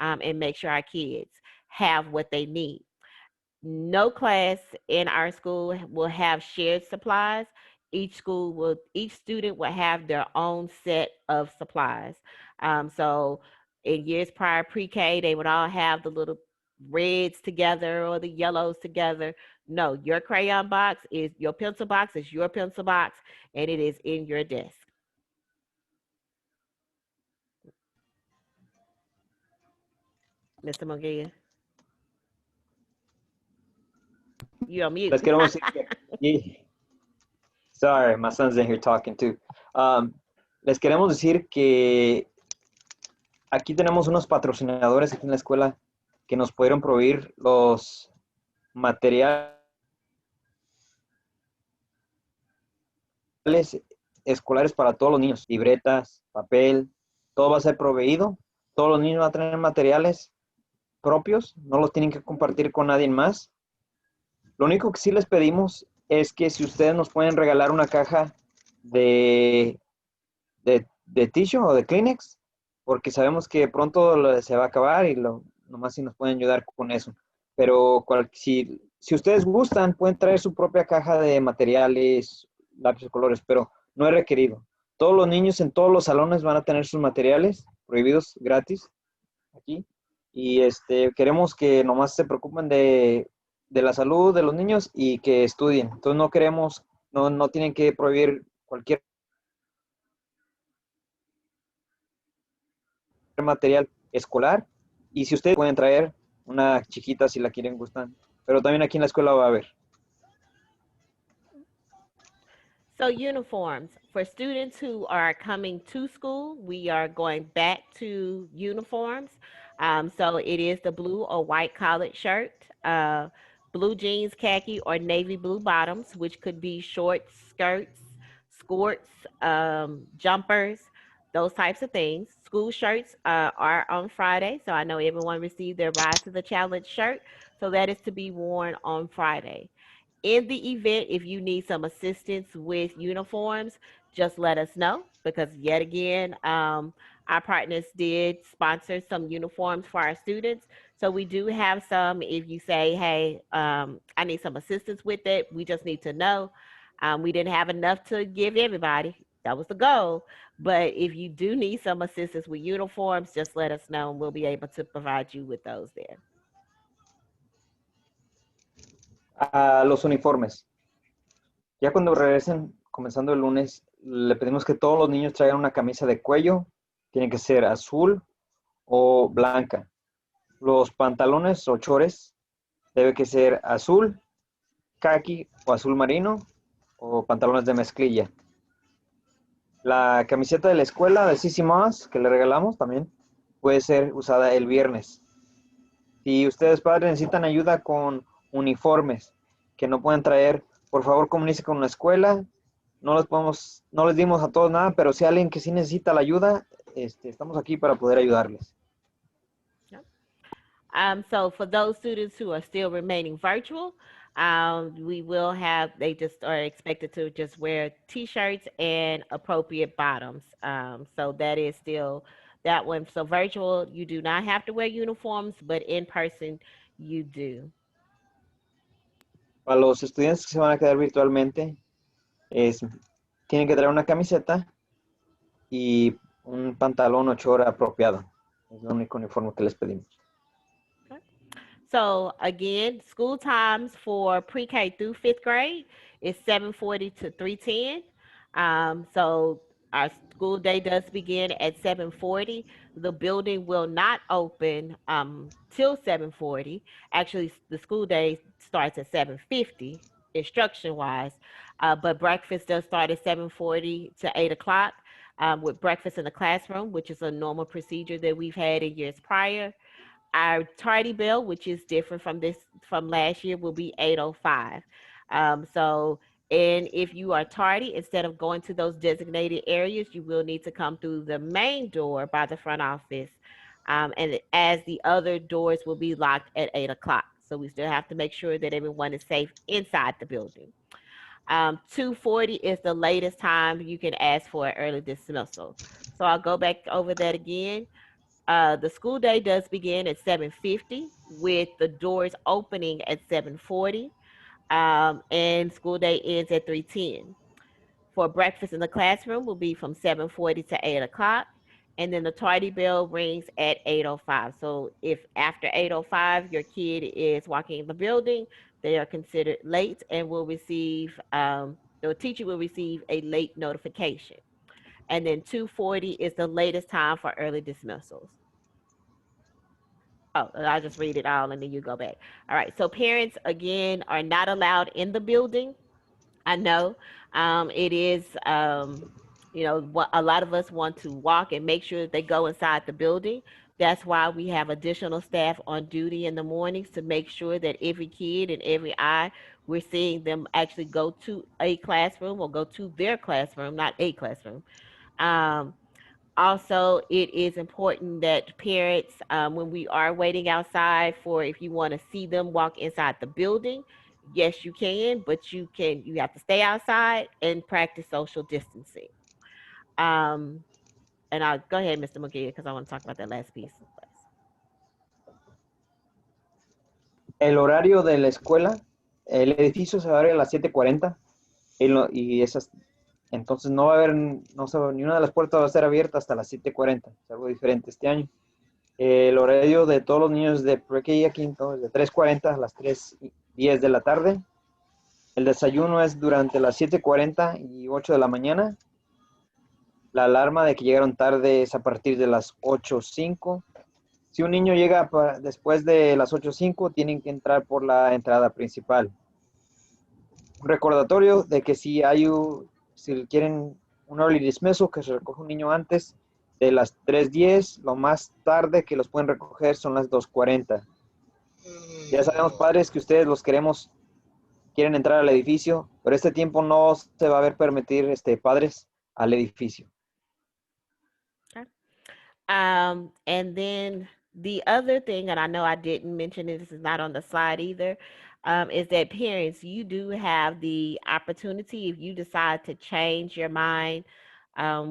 and make sure our kids have what they need. No class in our school will have shared supplies. Each student will have their own set of supplies. So in years prior, pre-K, they would all have the little reds together or the yellows together. No, your crayon box is your pencil box is your pencil box, and it is in your desk. Mr. Munguia, you on mute. Les queremos decir que, sorry, my son's in here talking too. Um, Les queremos decir que aquí tenemos unos patrocinadores aquí en la escuela que nos pudieron proveer los materiales escolares para todos los niños, libretas, papel, todo va a ser proveído, todos los niños van a tener materiales propios, no los tienen que compartir con nadie más. Lo único que sí les pedimos es que si ustedes nos pueden regalar una caja de, de tissue o de Kleenex, porque sabemos que pronto se va a acabar y nomás si nos pueden ayudar con eso. Pero si ustedes gustan, pueden traer su propia caja de materiales, lápices, colores, pero no es requerido. Todos los niños en todos los salones van a tener sus materiales prohibidos gratis aquí. Y queremos que nomás se preocupen de la salud de los niños y que estudien. Entonces no queremos, no tienen que prohibir cualquier material escolar. Y si ustedes pueden traer una chiquita si la quieren, gustan. Pero también aquí en la escuela va a haber. So uniforms for students who are coming to school, we are going back to uniforms. So it is the blue or white collared shirt, blue jeans, khaki, or navy blue bottoms, which could be shorts, skirts, skirts, jumpers, those types of things. School shirts are on Friday, so I know everyone received their Rise to the Challenge shirt. So that is to be worn on Friday. In the event, if you need some assistance with uniforms, just let us know, because yet again, our partners did sponsor some uniforms for our students. So we do have some. If you say, hey, I need some assistance with it, we just need to know. We didn't have enough to give everybody. That was the goal. But if you do need some assistance with uniforms, just let us know and we'll be able to provide you with those there. A los uniformes. Ya cuando regresen, comenzando el lunes, le pedimos que todos los niños traigan una camisa de cuello. Tiene que ser azul o blanca. Los pantalones o chores debe que ser azul, caqui o azul marino o pantalones de mezclilla. La camiseta de la escuela de CC Más que le regalamos también puede ser usada el viernes. Si ustedes padres necesitan ayuda con uniformes que no pueden traer, por favor comuníquense con la escuela. No les dimos a todos nada, pero si alguien que sí necesita la ayuda, estamos aquí para poder ayudarles. So for those students who are still remaining virtual, we will have, they just are expected to just wear t-shirts and appropriate bottoms. So that is still that one. So virtual, you do not have to wear uniforms, but in person, you do. Para los estudiantes que se van a quedar virtualmente, tienen que traer una camiseta y un pantalón o short apropiado. Es el único uniforme que les pedimos. So again, school times for pre-K through fifth grade is 7:40 to 3:10. So our school day does begin at 7:40. The building will not open till 7:40. Actually, the school day starts at 7:50 instruction wise, but breakfast does start at 7:40 to 8 o'clock. With breakfast in the classroom, which is a normal procedure that we've had in years prior. Our tardy bell, which is different from last year, will be 8:05. So, and if you are tardy, instead of going to those designated areas, you will need to come through the main door by the front office. And as the other doors will be locked at 8 o'clock. So we still have to make sure that everyone is safe inside the building. 2:40 is the latest time you can ask for an early dismissal. So I'll go back over that again. The school day does begin at 7:50 with the doors opening at 7:40, and school day ends at 3:10. For breakfast in the classroom will be from 7:40 to 8 o'clock, and then the tardy bell rings at 8:05. So if after 8:05 your kid is walking in the building, they are considered late and will receive the teacher will receive a late notification. And then 2:40 is the latest time for early dismissals. Oh, I'll just read it all and then you go back. All right. So parents again are not allowed in the building. I know it is, what a lot of us want to walk and make sure that they go inside the building. That's why we have additional staff on duty in the mornings to make sure that every kid and every eye, we're seeing them actually go to a classroom or go to their classroom, not a classroom. Um, Also, it is important that parents, when we are waiting outside for, if you want to see them walk inside the building, yes, you can, but you have to stay outside and practice social distancing. Um, and I'll go ahead, Mr. McGee, because I want to talk about that last piece. El horario de la escuela, el edificio se va a abrir a las 7:40 y entonces no va a haber, ni una de las puertas va a ser abierta hasta las 7:40. Es algo diferente este año. El horario de todos los niños de pre-K a quinto es de 3:40 a las 3:10 de la tarde. El desayuno es durante las 7:40 y 8 de la mañana. La alarma de que llegaron tarde es a partir de las 8:05. Si un niño llega después de las 8:05, tienen que entrar por la entrada principal. Un recordatorio de que si quieren un early dismissal, que se recoge un niño antes de las 3:10, lo más tarde que los pueden recoger son las 2:40. Ya sabemos, padres, que ustedes quieren entrar al edificio, pero este tiempo no se va a ver permitir padres al edificio. Okay. And then the other thing, and I know I didn't mention it, this is not on the slide either, is that parents, you do have the opportunity if you decide to change your mind,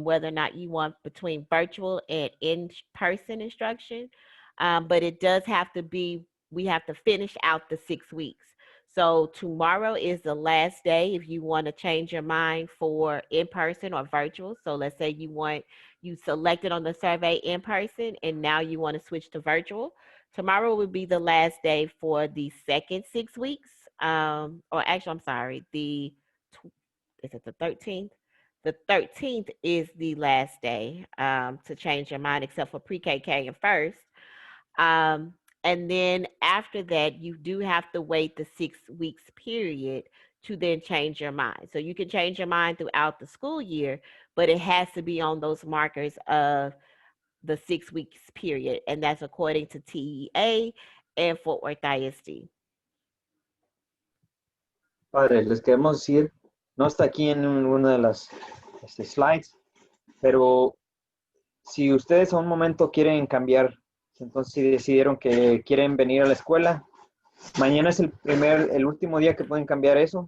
whether or not you want between virtual and in-person instruction. But it does have to be, we have to finish out the 6 weeks. So tomorrow is the last day if you want to change your mind for in person or virtual. So let's say you selected on the survey in person and now you want to switch to virtual. Tomorrow will be the last day for the second 6 weeks. Or actually, I'm sorry, is it the 13th? The 13th is the last day to change your mind, except for pre-KK and first. Um, and then after that, you do have to wait the 6 weeks period to then change your mind. So you can change your mind throughout the school year, but it has to be on those markers of the 6 weeks period. And that's according to TEA and Fort Worth ISD. Padre, les queremos decir, no está aquí en una de las slides, pero si ustedes a un momento quieren cambiar, entonces si decidieron que quieren venir a la escuela, mañana es el último día que pueden cambiar eso.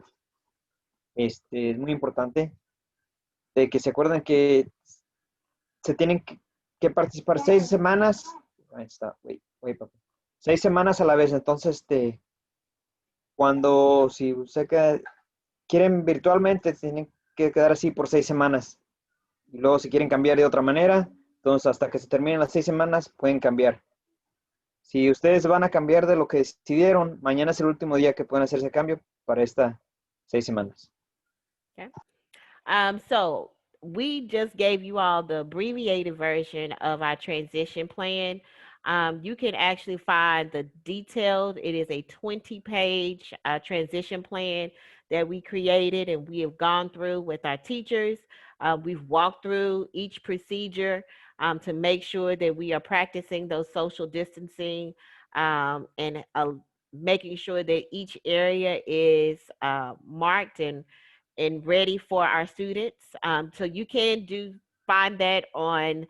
Es muy importante de que se acuerden que se tienen que participar 6 semanas. Ahí está, papá. 6 semanas a la vez. Entonces, si usted quieren virtualmente, tienen que quedar así por 6 semanas. Y luego, si quieren cambiar de otra manera, entonces hasta que se terminen las 6 semanas, pueden cambiar. Si ustedes van a cambiar de lo que decidieron, mañana es el último día que pueden hacer ese cambio para estas 6 semanas. Okay. So we just gave you all the abbreviated version of our transition plan. You can actually find the detailed, it is a 20-page transition plan that we created and we have gone through with our teachers. We've walked through each procedure to make sure that we are practicing those social distancing and making sure that each area is marked and ready for our students. So you can find that on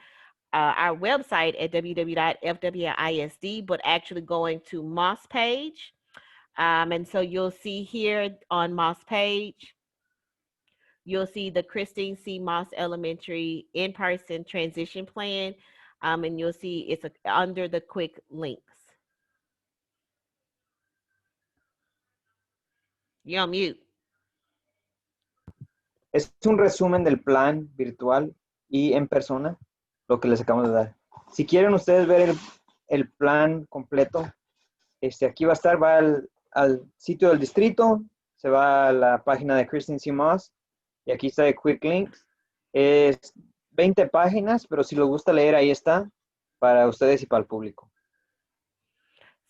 our website at www.fwisd, but actually going to Moss page. And so you'll see here on Moss page, you'll see the Christene C. Moss Elementary in-person transition plan. And you'll see it's under the quick links. You're on mute. Es un resumen del plan virtual y en persona, lo que les acabamos de dar. Si quieren ustedes ver el plan completo, aquí va a estar, va al sitio del distrito, se va a la página de Christene C. Moss, y aquí está el Quick Links. Es 20 páginas, pero si les gusta leer, ahí está, para ustedes y para el público.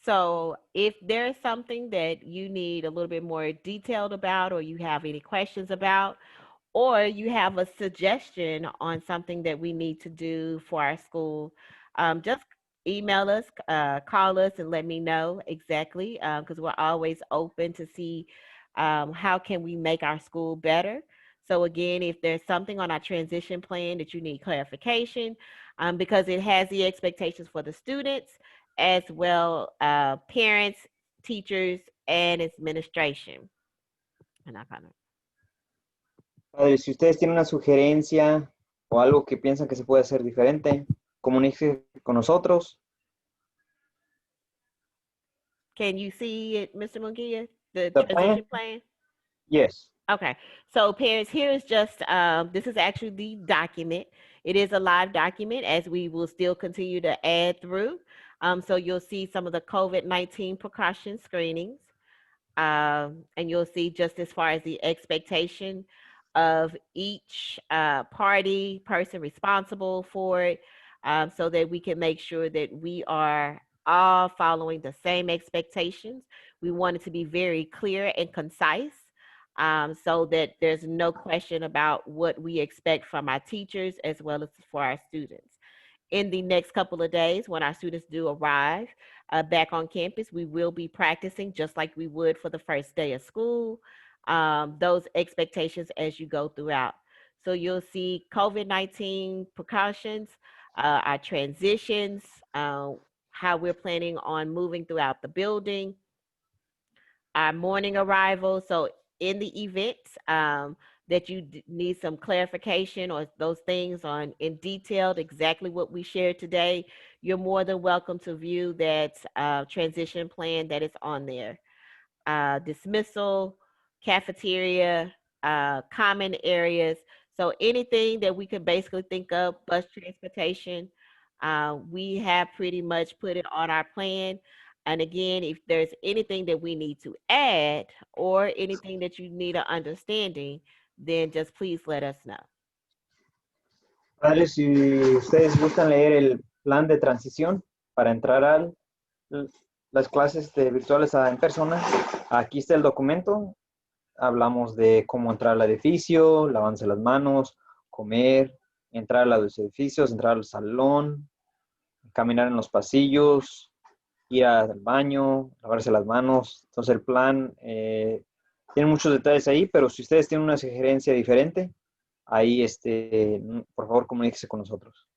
So if there's something that you need a little bit more detailed about, or you have any questions about, or you have a suggestion on something that we need to do for our school, just email us, call us, and let me know exactly, because we're always open to see how can we make our school better. So again, if there's something on our transition plan that you need clarification, because it has the expectations for the students as well, parents, teachers, and administration. And I kind of Padre, si ustedes tienen una sugerencia o algo que piensan que se puede hacer diferente, comuníquense con nosotros. Can you see it, Mr. Munguia, the The transition plan? plan? Yes. Okay. So parents, here is just, this is actually the document. It is a live document as we will still continue to add through. So you'll see some of the COVID-19 precaution screenings. And you'll see just as far as the expectation of each party, person responsible for it, so that we can make sure that we are all following the same expectations. We want it to be very clear and concise, so that there's no question about what we expect from our teachers as well as for our students. In the next couple of days, when our students do arrive back on campus, we will be practicing just like we would for the first day of school, those expectations as you go throughout. So you'll see COVID-19 precautions, our transitions, how we're planning on moving throughout the building, our morning arrival. So in the event that you need some clarification or those things on in detail, exactly what we shared today, you're more than welcome to view that transition plan that is on there. dismissal, cafeteria, common areas. So anything that we could basically think of, bus transportation, we have pretty much put it on our plan. And again, if there's anything that we need to add or anything that you need an understanding, then just please let us know. Padres, si ustedes gustan leer el plan de transición para entrar a las clases de virtuales a en persona, aquí está el documento. Hablamos de cómo entrar al edificio, lavarse las manos, comer, entrar a los edificios, entrar al salón, caminar en los pasillos, ir al baño, lavarse las manos. Entonces el plan tiene muchos detalles ahí, pero si ustedes tienen una sugerencia diferente, ahí por favor comuníquese con nosotros.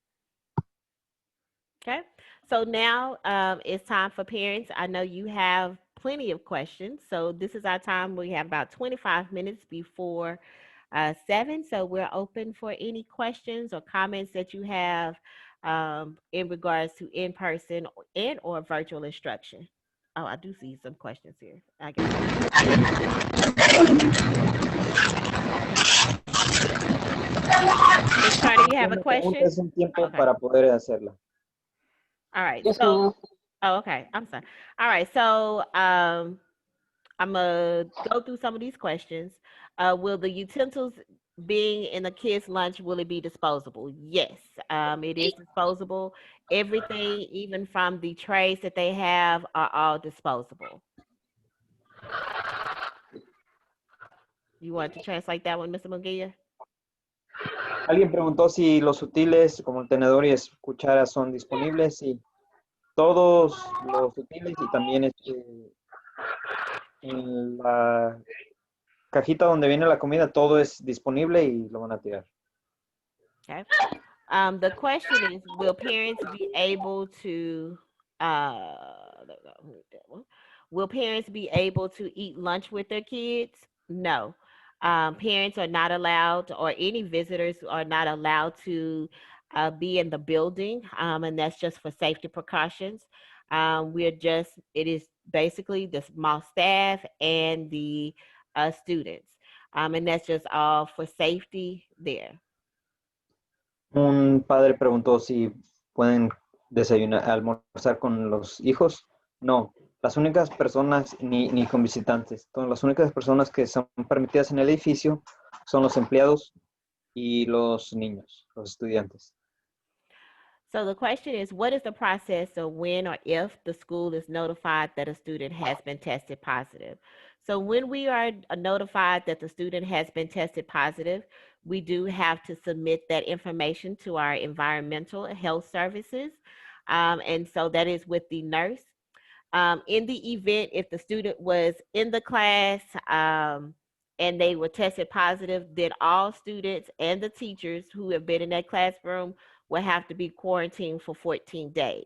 Okay. So now it's time for parents. I know you have plenty of questions. So this is our time. We have about 25 minutes before 7. So we're open for any questions or comments that you have in regards to in-person and or virtual instruction. Oh, I do see some questions here. I guess I'll just read them. Miss Turner, you have a Una pregunta question? es un tiempo Okay. para poder hacerla. All right. Yes, So, ma'am. oh, okay. I'm sorry. All right. So, I'm gonna go through some of these questions. Will the utensils being in the kids' lunch will it be disposable? Yes, it is disposable. Everything, even from the trays that they have, are all disposable. You want to translate that one, Mr. Munguia? Alguien preguntó si los útiles como el tenedor y cuchara son disponibles. Sí, todos los útiles y también en la cajita donde viene la comida, todo es disponible y lo van a tirar. Okay. The question is, will parents be able to will parents be able to eat lunch with their kids? No. Parents are not allowed, or any visitors are not allowed to be in the building, and that's just for safety precautions. It is basically the small staff and the students, and that's just all for safety there. Un padre preguntó si pueden desayunar, almorzar con los hijos. No, las únicas personas, ni con visitantes, las únicas personas que son permitidas en el edificio son los empleados y los niños, los estudiantes. So the question is, what is the process of when or if the school is notified that a student has been tested positive? So when we are notified that the student has been tested positive, we do have to submit that information to our environmental health services. And so that is with the nurse. In the event if the student was in the class and they were tested positive, then all students and the teachers who have been in that classroom will have to be quarantined for 14 days.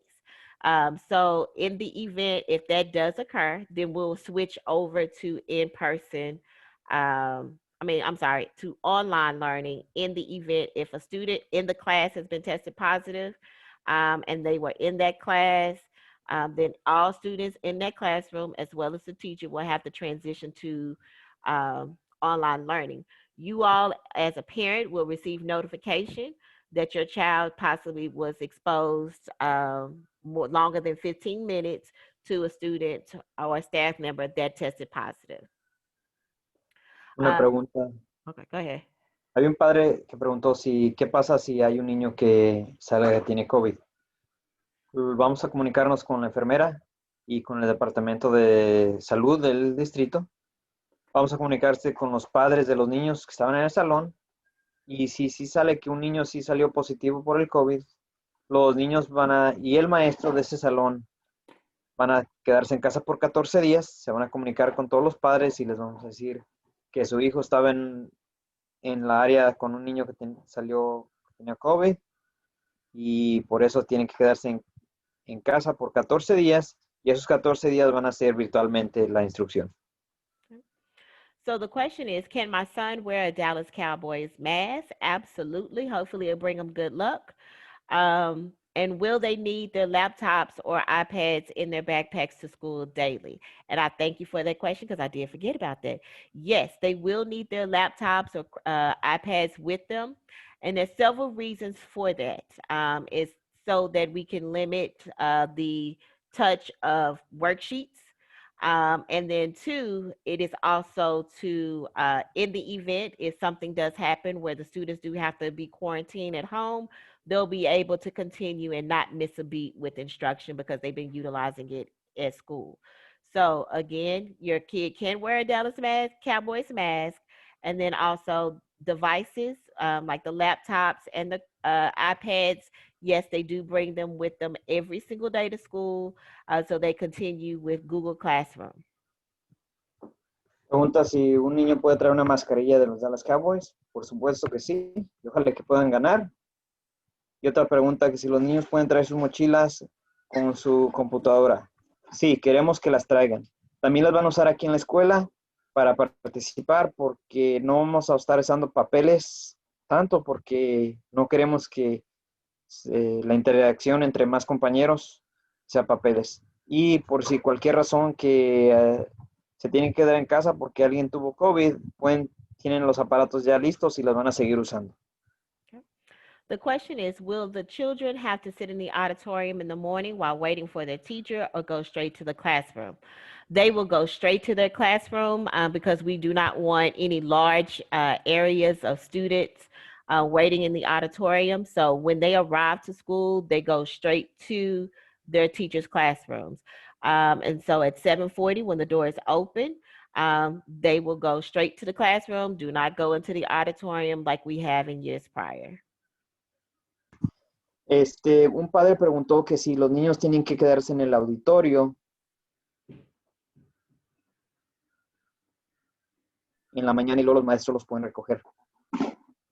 So in the event if that does occur, then we'll switch over to in-person. I'm sorry, to online learning in the event if a student in the class has been tested positive and they were in that class, then all students in that classroom, as well as the teacher, will have to transition to online learning. You all, as a parent, will receive notification that your child possibly was exposed more longer than 15 minutes to a student or a staff member that tested positive. Una pregunta. Okay, go ahead. Había un padre que preguntó qué pasa si hay un niño que sale que tiene COVID. Vamos a comunicarnos con la enfermera y con el departamento de salud del distrito. Vamos a comunicarse con los padres de los niños que estaban en el salón. Y si sale que un niño sí salió positivo por el COVID, los niños y el maestro de ese salón van a quedarse en casa por 14 días, se van a comunicar con todos los padres y les vamos a decir que su hijo estaba en la área con un niño que tenía COVID y por eso tienen que quedarse en casa por 14 días y esos 14 días van a ser virtualmente la instrucción. So the question is, can my son wear a Dallas Cowboys mask? Absolutely. Hopefully it'll bring him good luck. And will they need their laptops or iPads in their backpacks to school daily? And I thank you for that question because I did forget about that. Yes, they will need their laptops or iPads with them. And there's several reasons for that. It's so that we can limit the touch of worksheets. And then two, it is also to, in the event if something does happen where the students do have to be quarantined at home, they'll be able to continue and not miss a beat with instruction because they've been utilizing it at school. So again, your kid can wear a Dallas mask, Cowboys mask, and then also devices like the laptops and the iPads. Yes, they do bring them with them every single day to school, so they continue with Google Classroom. Pregunta si un niño puede traer una mascarilla de los Dallas Cowboys. Por supuesto que sí. Y ojalá que puedan ganar. Y otra pregunta, que si los niños pueden traer sus mochilas con su computadora. Sí, queremos que las traigan. También las van a usar aquí en la escuela para participar porque no vamos a estar usando papeles tanto porque no queremos que la interacción entre más compañeros sea papeles. Y por si cualquier razón que se tienen que quedar en casa porque alguien tuvo COVID, tienen los aparatos ya listos y las van a seguir usando. The question is, will the children have to sit in the auditorium in the morning while waiting for their teacher or go straight to the classroom? They will go straight to their classroom because we do not want any large areas of students waiting in the auditorium. So when they arrive to school, they go straight to their teachers' classrooms. And so at 7:40, when the door is open, they will go straight to the classroom. Do not go into the auditorium like we have in years prior. Un padre preguntó que si los niños tienen que quedarse en el auditorio en la mañana y luego los maestros los pueden recoger.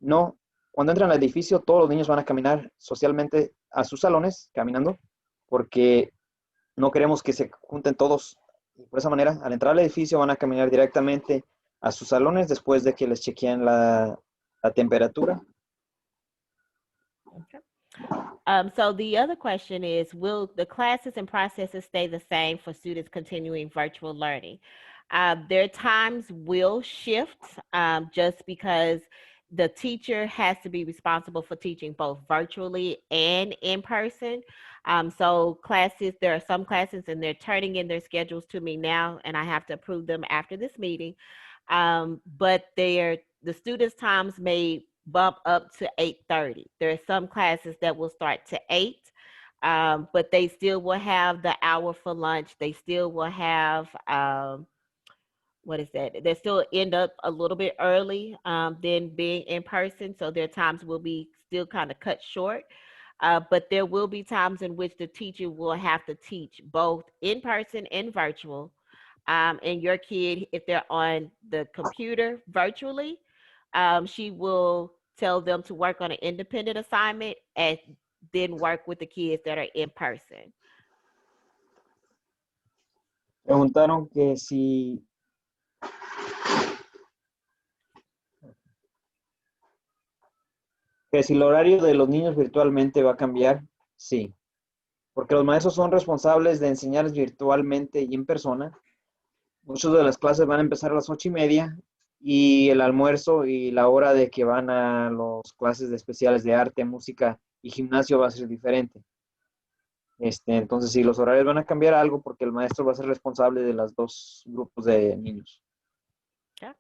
No, cuando entran al edificio todos los niños van a caminar socialmente a sus salones, caminando, porque no queremos que se junten todos. Y por esa manera, al entrar al edificio van a caminar directamente a sus salones después de que les chequeen la temperatura. Okay. So the other question is, will the classes and processes stay the same for students continuing virtual learning? Their times will shift just because the teacher has to be responsible for teaching both virtually and in person. So classes, there are some classes and they're turning in their schedules to me now and I have to approve them after this meeting. But the students' times may bump up to 8:30. There are some classes that will start to 8, but they still will have the hour for lunch. They still will have, what is that? They still end up a little bit early than being in person. So their times will be still kind of cut short. But there will be times in which the teacher will have to teach both in person and virtual. And your kid, if they're on the computer virtually, she will tell them to work on an independent assignment and then work with the kids that are in person. Preguntaron que si el horario de los niños virtualmente va a cambiar. Sí, porque los maestros son responsables de enseñarles virtualmente y en persona. Muchas de las clases van a empezar a las 8:30 y el almuerzo y la hora de que van a las clases de especiales de arte, música y gimnasio va a ser diferente. Entonces, sí, los horarios van a cambiar algo porque el maestro va a ser responsable de los dos grupos de niños. Okay.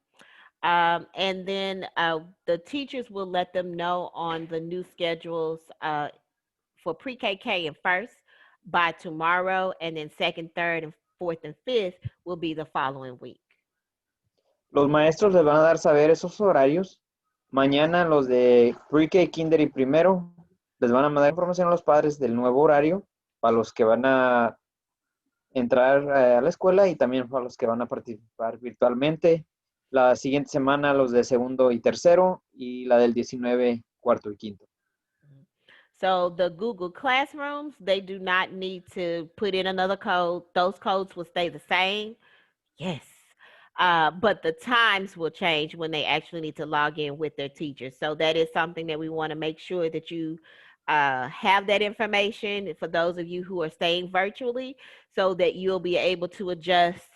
And then the teachers will let them know on the new schedules for pre-KK and first by tomorrow, and then second, third, and fourth and fifth will be the following week. Los maestros les van a dar saber esos horarios. Mañana los de pre-K, kinder y primero les van a mandar información a los padres del nuevo horario para los que van a entrar a la escuela y también para los que van a participar virtualmente. La siguiente semana los de segundo y tercero y la del 19, cuarto y quinto. So the Google Classrooms, they do not need to put in another code. Those codes will stay the same. Yes. But the times will change when they actually need to log in with their teachers. So that is something that we want to make sure that you have that information for those of you who are staying virtually so that you'll be able to adjust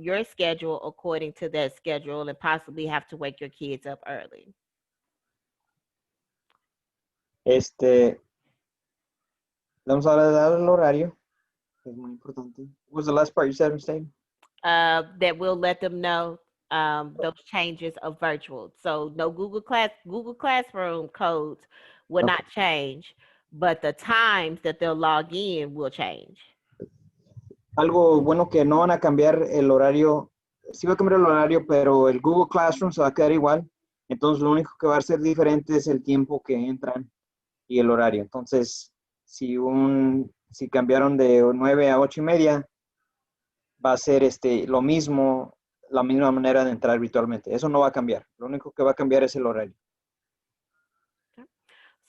your schedule according to that schedule and possibly have to wake your kids up early. Este, vamos a dar el horario, que es muy importante. What was the last part you said, Staten? That will let them know those changes of virtual. So no Google Classroom codes will Okay. not change, but the times that they'll log in will change. Algo bueno que no van a cambiar el horario, sí va a cambiar el horario, pero el Google Classroom se va a quedar igual. Entonces lo único que va a ser diferente es el tiempo que entran y el horario. Entonces, si cambiaron de 9 a 8:30, va a ser lo mismo, la misma manera de entrar virtualmente. Eso no va a cambiar. Lo único que va a cambiar es el horario.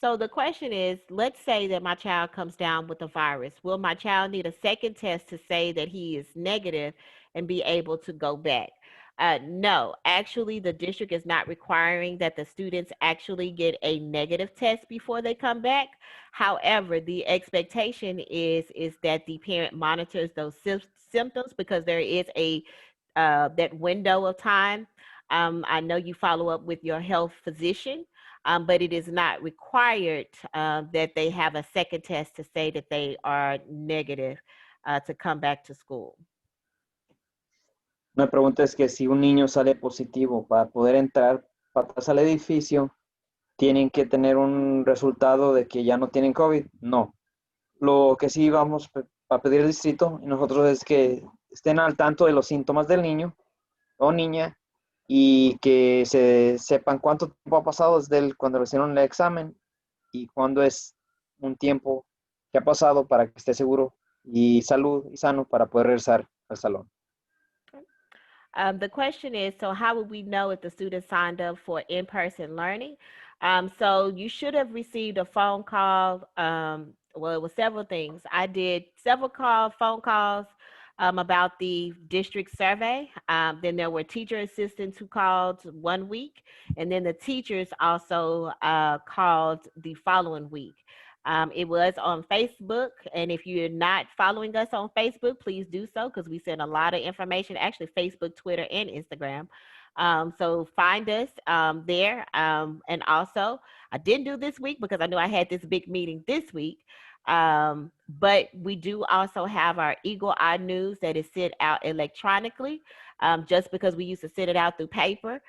So the question is, let's say that my child comes down with the virus. Will my child need a second test to say that he is negative and be able to go back? No, actually, the district is not requiring that the students actually get a negative test before they come back. However, the expectation is that the parent monitors those symptoms because there is a that window of time. I know you follow up with your health physician, but it is not required that they have a second test to say that they are negative to come back to school. Una pregunta es que si un niño sale positivo para poder entrar para atrás al edificio, ¿tienen que tener un resultado de que ya no tienen COVID? No. Lo que sí vamos a pedir al distrito y nosotros es que estén al tanto de los síntomas del niño o niña y que se sepan cuánto tiempo ha pasado desde cuando le hicieron el examen y cuándo es un tiempo que ha pasado para que esté seguro y salud y sano para poder regresar al salón. The question is, so how would we know if the student signed up for in-person learning? So you should have received a phone call. Well, it was several things. I did several phone calls about the district survey. Then there were teacher assistants who called 1 week, and then the teachers also called the following week. It was on Facebook, and if you're not following us on Facebook, please do so because we send a lot of information, actually Facebook, Twitter, and Instagram. So find us there. And also, I didn't do this week because I knew I had this big meeting this week. But we do also have our Eagle Eye News that is sent out electronically, just because we used to send it out through paper.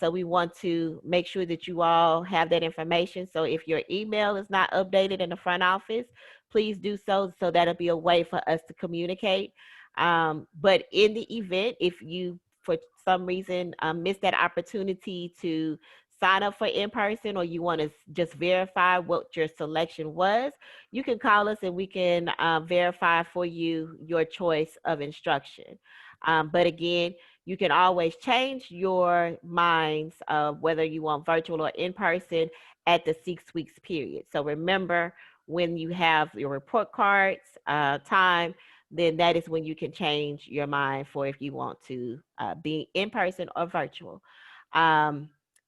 So we want to make sure that you all have that information. So if your email is not updated in the front office, please do so. So that'll be a way for us to communicate. But in the event, if you for some reason missed that opportunity to sign up for in person, or you want to just verify what your selection was, you can call us and we can verify for you your choice of instruction. But again, you can always change your minds of whether you want virtual or in person at the 6 weeks period. So remember, when you have your report cards time, then that is when you can change your mind for if you want to be in person or virtual.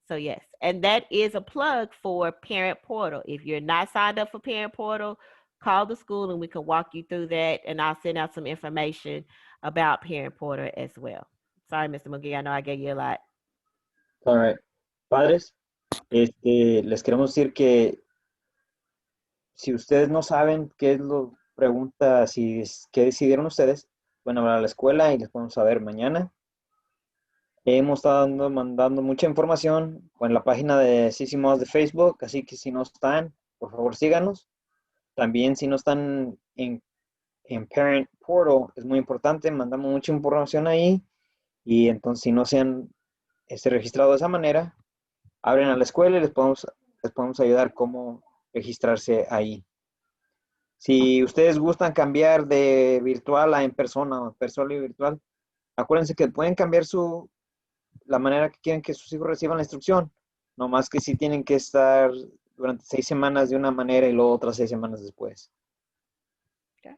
So yes, and that is a plug for Parent Portal. If you're not signed up for Parent Portal, call the school and we can walk you through that, and I'll send out some information about Parent Portal as well. Sorry, Mr. McGee, I know I gave you a lot. All right. Padres, les queremos decir que si ustedes no saben qué es lo, pregunta si qué decidieron ustedes, pueden hablar a la escuela y les podemos saber mañana. Hemos estado mandando mucha información en la página de Sísimos de Facebook, así que si no están, por favor síganos. También si no están en Parent Portal, es muy importante, mandamos mucha información ahí y entonces si no se han registrado de esa manera, abren a la escuela y les podemos ayudar cómo registrarse ahí. Si ustedes gustan cambiar de virtual a en persona o persona y virtual, acuérdense que pueden cambiar la manera que quieren que sus hijos reciban la instrucción. No más que si tienen que estar durante 6 semanas de una manera y luego otras 6 semanas después. Okay.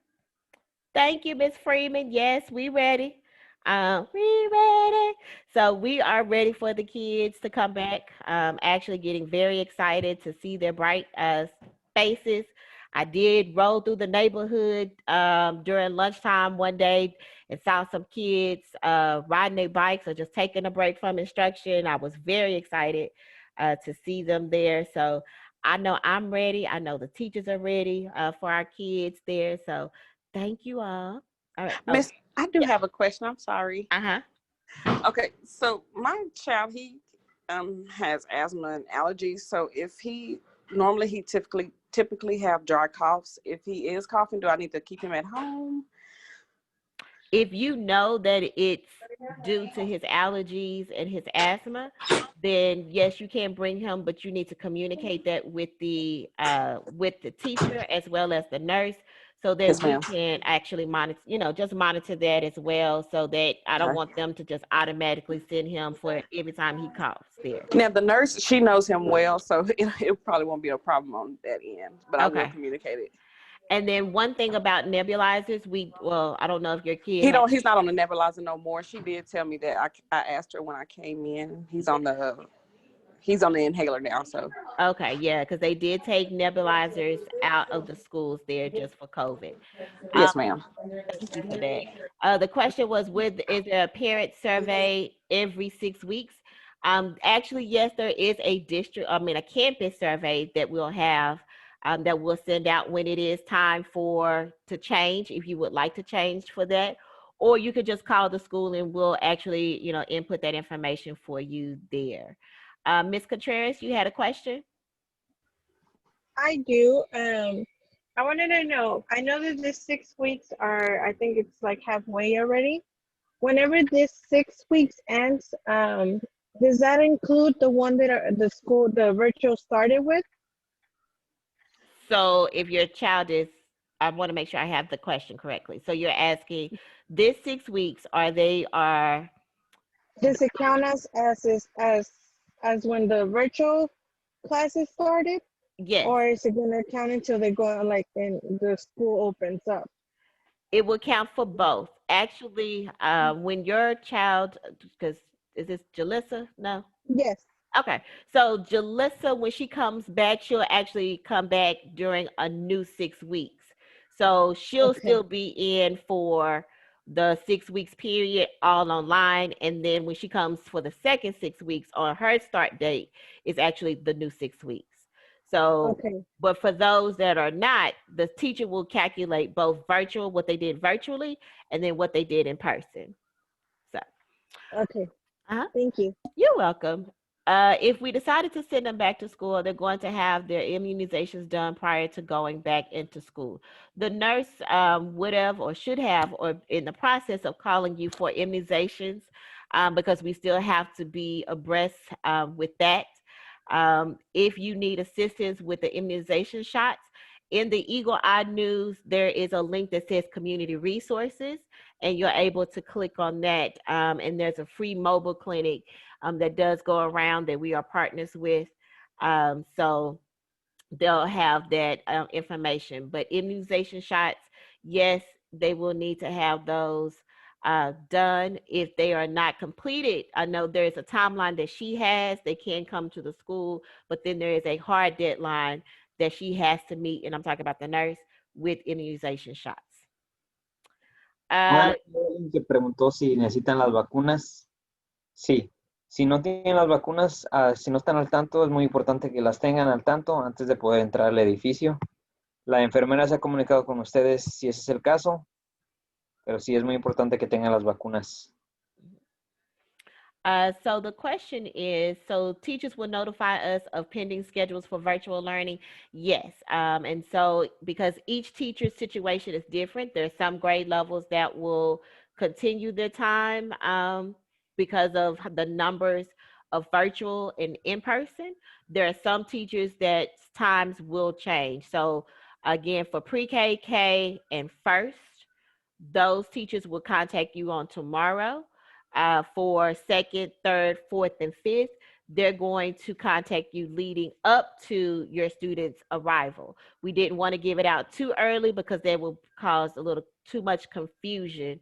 Thank you, Ms. Freeman. Yes, we ready. We ready. So we are ready for the kids to come back. Actually getting very excited to see their bright faces. I did roll through the neighborhood during lunchtime one day and saw some kids riding their bikes or just taking a break from instruction. I was very excited to see them there. So I know I'm ready. I know the teachers are ready for our kids there. So thank you all. All right. Oh, Miss, I do yeah. have a question. I'm sorry. Uh-huh. Okay, so my child, he has asthma and allergies. So if he normally he typically have dry coughs. If he is coughing, do I need to keep him at home? If you know that it's due to his allergies and his asthma, then yes, you can bring him, but you need to communicate that with the teacher as well as the nurse, so that Yes, we ma'am. can actually monitor, just monitor that as well, so that I don't Okay. want them to just automatically send him for every time he coughs there. Now the nurse, she knows him well, so it probably won't be a problem on that end. But I will Okay. communicate it. And then one thing about nebulizers, I don't know if your kid He had. don't. He's not on the nebulizer no more. She did tell me that. I asked her when I came in. He's on the inhaler now. So Okay, yeah, because they did take nebulizers out of the schools there just for COVID. Um, yes, ma'am. Thank you for that. The question was, is there a parent survey every 6 weeks? Actually, yes, there is a campus survey that we'll have that we'll send out when it is time to change, if you would like to change for that. Or you could just call the school and we'll actually, input that information for you there. Ms. Contreras, you had a question? I do. I wanted to know. I know that the 6 weeks are. I think it's like halfway already. Whenever this 6 weeks ends, does that include the one that the virtual started with? So if your child is, I want to make sure I have the question correctly. So you're asking, this 6 weeks, are Does it count as when the virtual classes started, yes, or is it gonna count until they go like and the school opens up? it will count for both. Actually, when your child, because is this Jalissa? No. Yes. Okay, so Jalissa, when she comes back, she'll actually come back during a new 6 weeks. So she'll Okay. still be in for the 6 weeks period all online. And then when she comes for the second 6 weeks on her start date, is actually the new 6 weeks. So, Okay. but for those that are not, the teacher will calculate both what they did virtually, and then what they did in person. So, Okay. uh-huh. Thank you. You're welcome. If we decided to send them back to school, they're going to have their immunizations done prior to going back into school. The nurse would have or should have, or in the process of calling you for immunizations, because we still have to be abreast with that. If you need assistance with the immunization shots, in the Eagle Eye News, there is a link that says community resources, and you're able to click on that. And there's a free mobile clinic that does go around that we are partners with. So they'll have that information. But immunization shots, yes, they will need to have those done. If they are not completed, I know there's a timeline that she has. They can come to the school, but then there is a hard deadline that she has to meet, and I'm talking about the nurse, with immunization shots. Ahora Uh, alguien que preguntó si necesitan las vacunas. Sí, si no tienen las vacunas, si no están al tanto, es muy importante que las tengan al tanto antes de poder entrar al edificio. La enfermera se ha comunicado con ustedes si ese es el caso, pero sí es muy importante que tengan las vacunas. So the question is, so teachers will notify us of pending schedules for virtual learning? Yes. And so because each teacher's situation is different, there are some grade levels that will continue their time because of the numbers of virtual and in person. There are some teachers that times will change. So again, for pre-K, K, and first, those teachers will contact you on tomorrow. For second, third, fourth, and fifth, they're going to contact you leading up to your student's arrival. We didn't want to give it out too early because that will cause a little too much confusion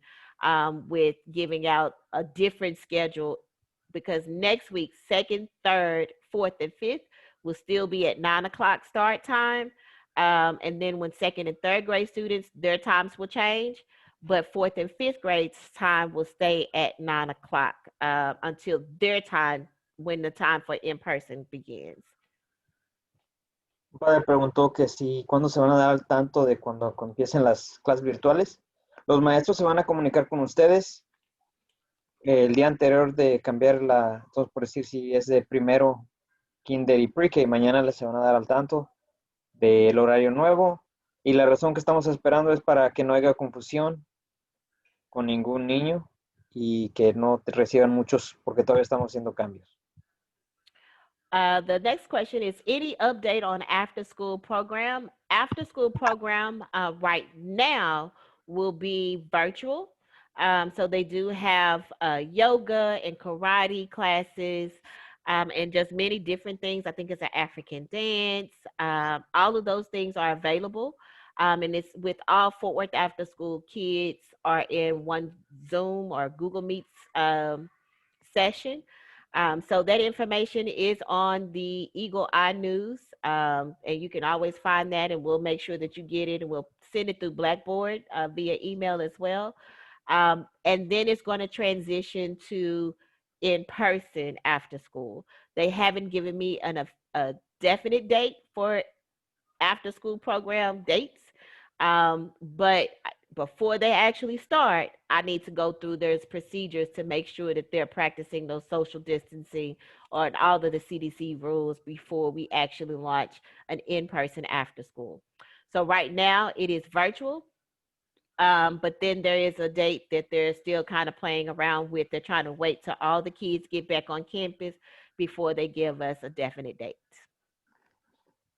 with giving out a different schedule, because next week, second, third, fourth, and fifth will still be at 9 o'clock start time. And then when second and third grade students, their times will change, but fourth and fifth grade's time will stay at 9 o'clock until their time when the time for in-person begins. Un padre preguntó que si cuándo se van a dar al tanto de cuando empiecen las clases virtuales. Los maestros se van a comunicar con ustedes el día anterior de cambiar entonces por decir si es de primero, kinder y pre-K, mañana les se van a dar al tanto del horario nuevo. Y la razón que estamos esperando es para que no haya confusión con ningún niño y que no reciban muchos, porque todavía estamos haciendo cambios. The next question is any update on after school program? After school program right now will be virtual. So they do have yoga and karate classes and just many different things. I think it's an African dance. All of those things are available. And it's with all Fort Worth after school kids are in one Zoom or Google Meets session. So that information is on the Eagle Eye News, and you can always find that, and we'll make sure that you get it, and we'll send it through Blackboard via email as well. And then it's going to transition to in person after school. They haven't given me a definite date for after school program dates, but before they actually start, I need to go through those procedures to make sure that they're practicing those social distancing or all of the CDC rules before we actually launch an in-person after school. So right now it is virtual, but then there is a date that they're still kind of playing around with. They're trying to wait till all the kids get back on campus before they give us a definite date.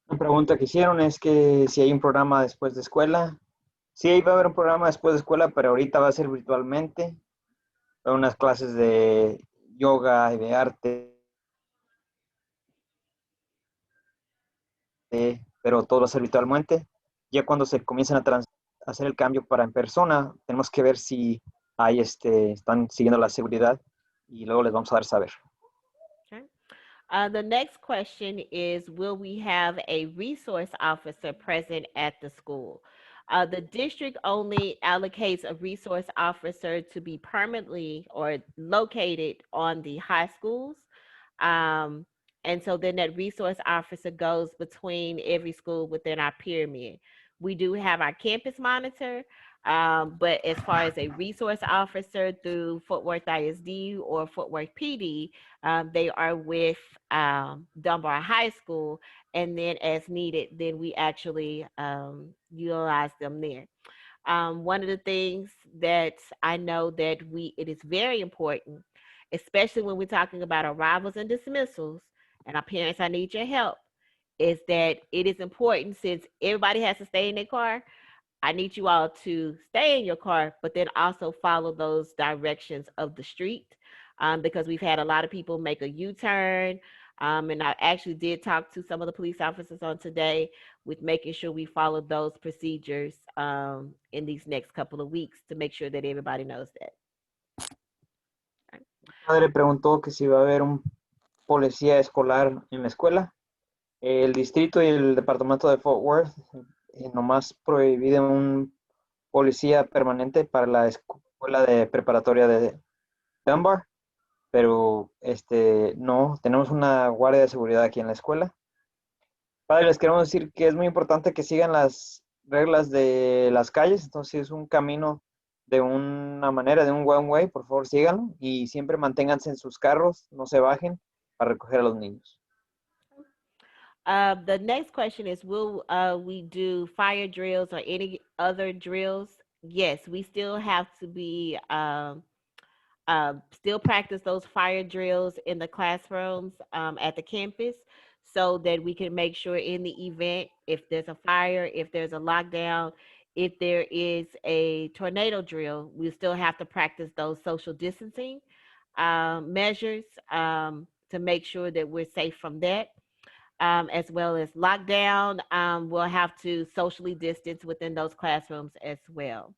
Una pregunta que hicieron es que si hay un programa después de escuela. Sí, va a haber un programa después de escuela, pero ahorita va a ser virtualmente. Va a haber unas clases de yoga y de arte, pero todo va a ser virtualmente. Ya cuando se comiencen a hacer el cambio para en persona, tenemos que ver si están siguiendo la seguridad y luego les vamos a dar saber. Okay. The next question is, will we have a resource officer present at the school? The district only allocates a resource officer to be permanently or located on the high schools. And so then that resource officer goes between every school within our pyramid. We do have our campus monitor, but as far as a resource officer through Fort Worth ISD or Fort Worth PD, they are with Dunbar High School, and then as needed, then we actually utilize them there. One of the things that I know that it is very important, especially when we're talking about arrivals and dismissals, and our parents, I need your help, is that it is important, since everybody has to stay in their car, I need you all to stay in your car, but then also follow those directions of the street, because we've had a lot of people make a U-turn. And I actually did talk to some of the police officers on today with making sure we follow those procedures in these next couple of weeks to make sure that everybody knows that. Mi padre preguntó que si va a haber un policía escolar en la escuela. El distrito y el departamento de Fort Worth nomás prohibieron un policía permanente para la escuela de preparatoria de Dunbar, pero no, tenemos una guardia de seguridad aquí en la escuela. Padre, les queremos decir que es muy importante que sigan las reglas de las calles, entonces es un camino de una manera, de un one way, por favor síganlo y siempre manténganse en sus carros, no se bajen para recoger a los niños. The next question is, will we do fire drills or any other drills? Yes, we still have to be still practice those fire drills in the classrooms at the campus, so that we can make sure in the event, if there's a fire, if there's a lockdown, if there is a tornado drill, we still have to practice those social distancing measures to make sure that we're safe from that. As well as lockdown, we'll have to socially distance within those classrooms as well.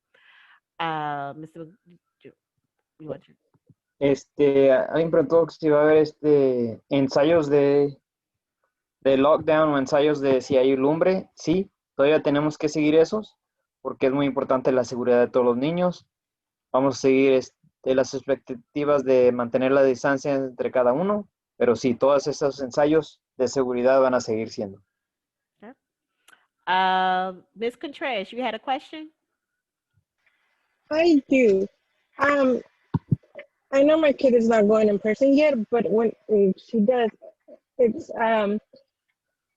Mr. You want to? Alguien preguntó si va a haber ensayos de lockdown o ensayos de si hay lumbre. Sí, Todavía tenemos que seguir esos porque es muy importante la seguridad de todos los niños. Vamos a seguir las expectativas de mantener la distancia entre cada uno, pero sí, todos esos ensayos de seguridad van a seguir siendo. Okay. Ms. Contreras, you had a question? I do. Um, I know my kid is not going in person yet, but when she does, it's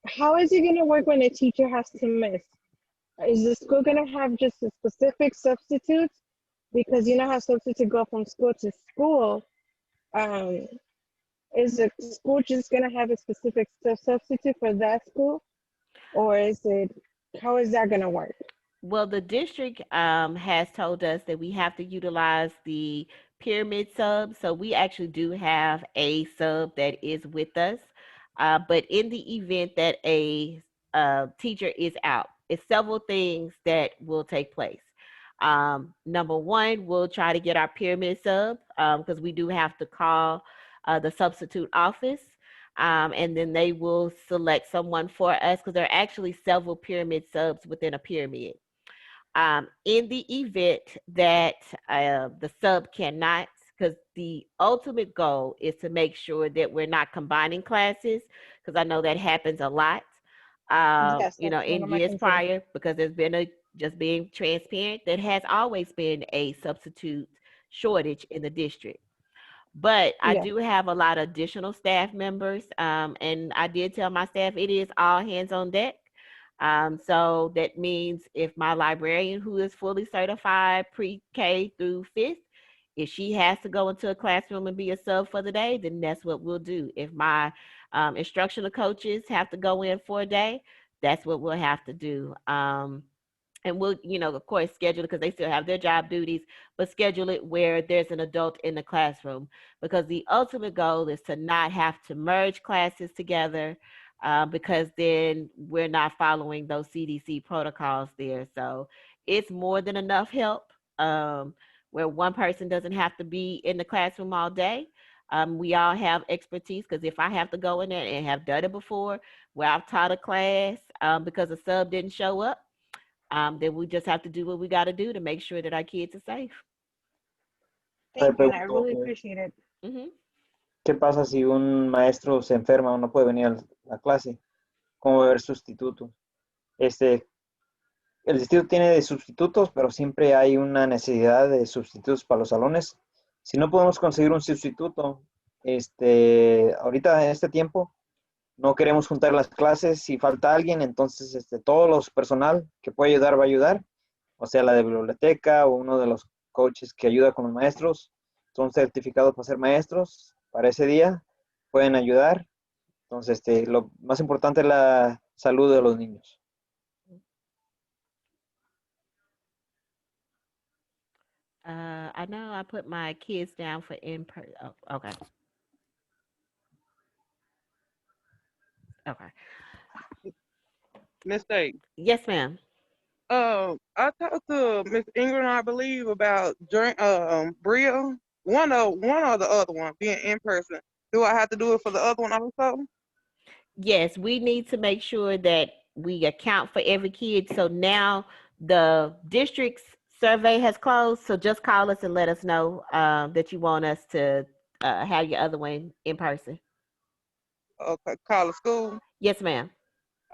how is it gonna work when a teacher has to miss? Is the school gonna have just a specific substitutes? Because you know how substitutes go from school to school. Um, is the school just gonna have a specific substitute for that school, or is it how is that gonna work? Well, the district has told us that we have to utilize the pyramid sub. So we actually do have a sub that is with us. But in the event that a teacher is out, it's several things that will take place. Number one, we'll try to get our pyramid sub because we do have to call the substitute office. And then they will select someone for us because there are actually several pyramid subs within a pyramid. In the event that the sub cannot, because the ultimate goal is to make sure that we're not combining classes, because I know that happens a lot, Yes, you know, that's one in of my years concerns. prior, because there's been just being transparent, there has always been a substitute shortage in the district. But I Yeah. do have a lot of additional staff members, and I did tell my staff it is all hands on deck. So that means if my librarian, who is fully certified pre-K through fifth, if she has to go into a classroom and be a sub for the day, then that's what we'll do. If my instructional coaches have to go in for a day, that's what we'll have to do. And we'll, you know, of course, schedule it because they still have their job duties, but schedule it where there's an adult in the classroom because the ultimate goal is to not have to merge classes together because then we're not following those CDC protocols there. So it's more than enough help where one person doesn't have to be in the classroom all day. We all have expertise because if I have to go in there and have done it before, where I've taught a class because a sub didn't show up, then we just have to do what we got to do to make sure that our kids are safe. Me Thank you, and I pregunto, really appreciate it. Hmm. ¿qué pasa si un maestro se enferma o no puede venir a la clase? ¿Cómo va a haber sustitutos? El distrito tiene de sustitutos, pero siempre hay una necesidad de sustitutos para los salones. Si no podemos conseguir un sustituto, ahorita en este tiempo no queremos juntar las clases. Si falta alguien, entonces todos los personal que puede ayudar va a ayudar. O sea, la de biblioteca o uno de los coaches que ayuda con los maestros, son certificados para ser maestros para ese día, pueden ayudar. Entonces, lo más importante es la salud de los niños. I know I put my kids down for in person. Oh, okay. Okay. Miss A. Yes, ma'am. I talked to Miss Ingram, I believe, about Bria. One or the other one being in person. Do I have to do it for the other one also? Yes, we need to make sure that we account for every kid. So now the district's survey has closed. So just call us and let us know that you want us to have your other one in person. Okay, call the school. Yes, ma'am.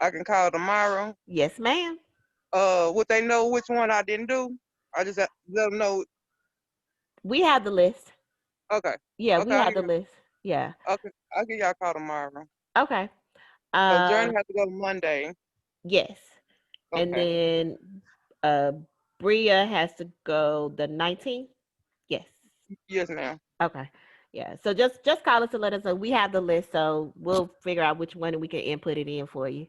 I can call tomorrow. Yes, ma'am. Would they know which one I didn't do? I just have to let them know. We have the list. Okay. Yeah, we Okay. have the list. Yeah. Okay. I'll give y'all a call tomorrow. Okay. Journey has to go Monday. Yes. And Okay. then Bria has to go the 19th. Yes. Yes, ma'am. Okay. Yeah. So just call us and let us know. We have the list, so we'll figure out which one and we can input it in for you.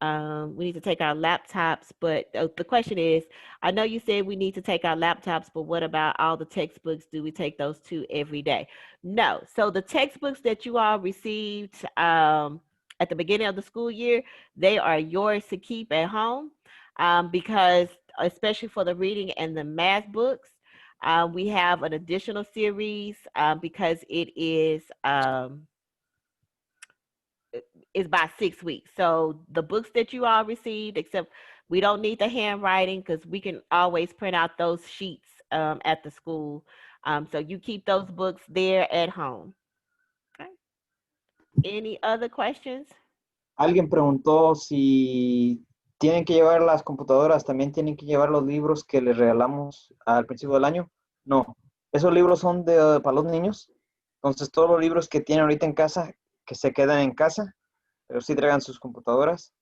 We need to take our laptops, but the question is, I know you said we need to take our laptops, but what about all the textbooks? Do we take those too every day? No. So the textbooks that you all received at the beginning of the school year, they are yours to keep at home because especially for the reading and the math books, we have an additional series because it is is by 6 weeks. So the books that you all received, except we don't need the handwriting because we can always print out those sheets at the school. So you keep those books there at home. Okay. Any other questions? Alguien preguntó si tienen que llevar las computadoras, también tienen que llevar los libros que les regalamos al principio del año. No, esos libros son para los niños. Entonces, todos los libros que tienen ahorita en casa, que se quedan en casa, pero sí traigan sus computadoras.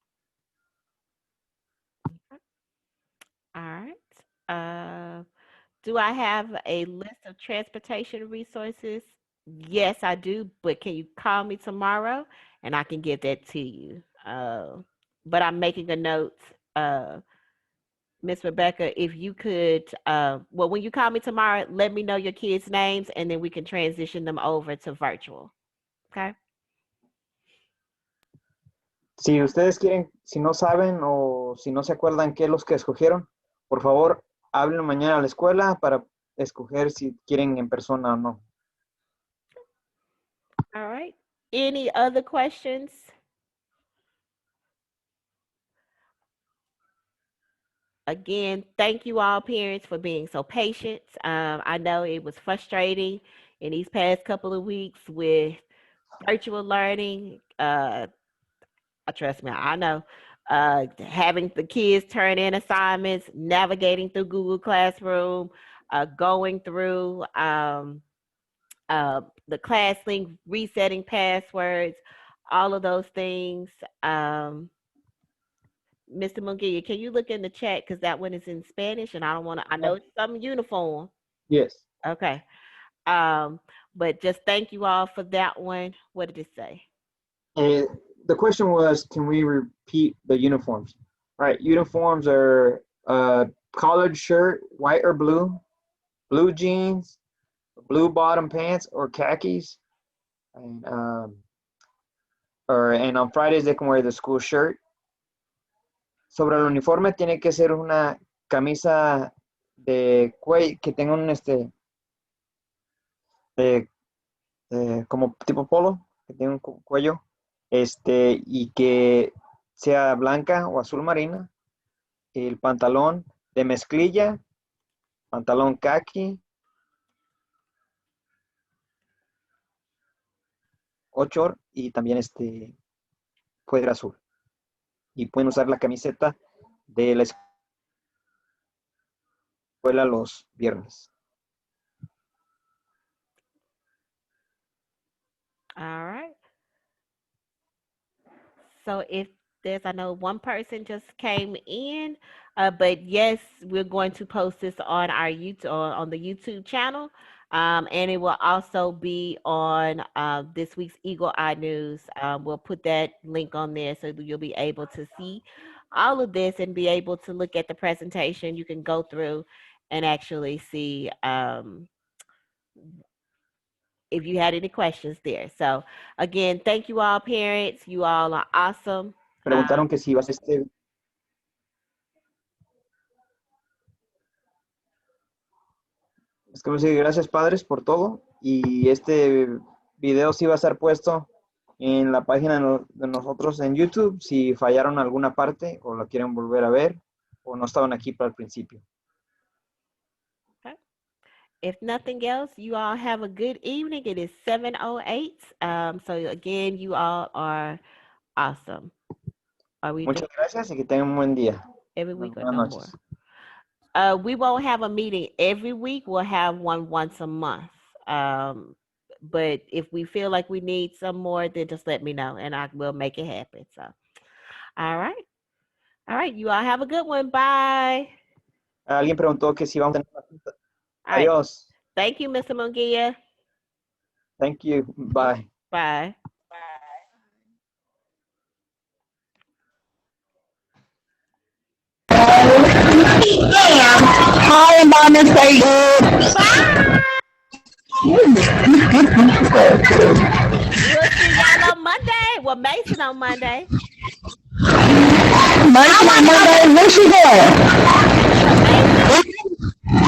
All right. Do I have a list of transportation resources? Yes, I do, but can you call me tomorrow and I can get that to you? But I'm making a note, Miss Rebecca, if you could, well, when you call me tomorrow, let me know your kids' names and then we can transition them over to virtual. Okay? Si ustedes quieren, si no saben o si no se acuerdan qué es los que escogieron, por favor, hablen mañana a la escuela para escoger si quieren en persona o no. All right. Any other questions? Again, thank you all parents for being so patient. I know it was frustrating in these past couple of weeks with virtual learning. Trust me, I know. Having the kids turn in assignments, navigating through Google Classroom, going through the class link, resetting passwords, all of those things. Mr. Munguia, can you look in the chat because that one is in Spanish and I don't want to. I know it's some uniform. Yes. Okay. But just thank you all for that one. What did it say? The question was, can we repeat the uniforms? Right. Uniforms are collared shirt, white or blue jeans, blue bottom pants, or khakis. And on Fridays they can wear the school shirt. Sobre el uniforme tiene que ser una camisa de cuello que tenga un como tipo polo, que tenga un cuello, y que sea blanca o azul marina. El pantalón de mezclilla, pantalón khaki, 8 y también puede ser azul. Y pueden usar la camiseta de la escuela los viernes. All right. So if I know one person just came in, but yes, we're going to post this on our YouTube, on the YouTube channel. And it will also be on this week's Eagle Eye News. We'll put that link on there so that you'll be able to see all of this and be able to look at the presentation. You can go through and actually see if you had any questions there. So again, thank you all parents. You all are awesome. Preguntaron que si iba a ser Es que decir, gracias padres por todo, y este video sí va a estar puesto en la página de nosotros en YouTube si fallaron alguna parte o lo quieren volver a ver o no estaban aquí para el principio. Okay. If nothing else, you all have a good evening. It is 7:08. So again, you all are awesome. Muchas gracias y que tengan un buen día. Every week or Buenas no noches. more? We won't have a meeting every week. We'll have one once a month. But if we feel like we need some more, then just let me know and I will make it happen. So, all right. All right. You all have a good one. Bye. Alguien preguntó que si vamos a tener una junta. Right. Adiós. Thank you, Mr. Munguia. Thank you. Bye. Bye. Hi, Mom and say Bye. We'll see y'all on Monday. Well, Mason on Monday. Monday, where's she going?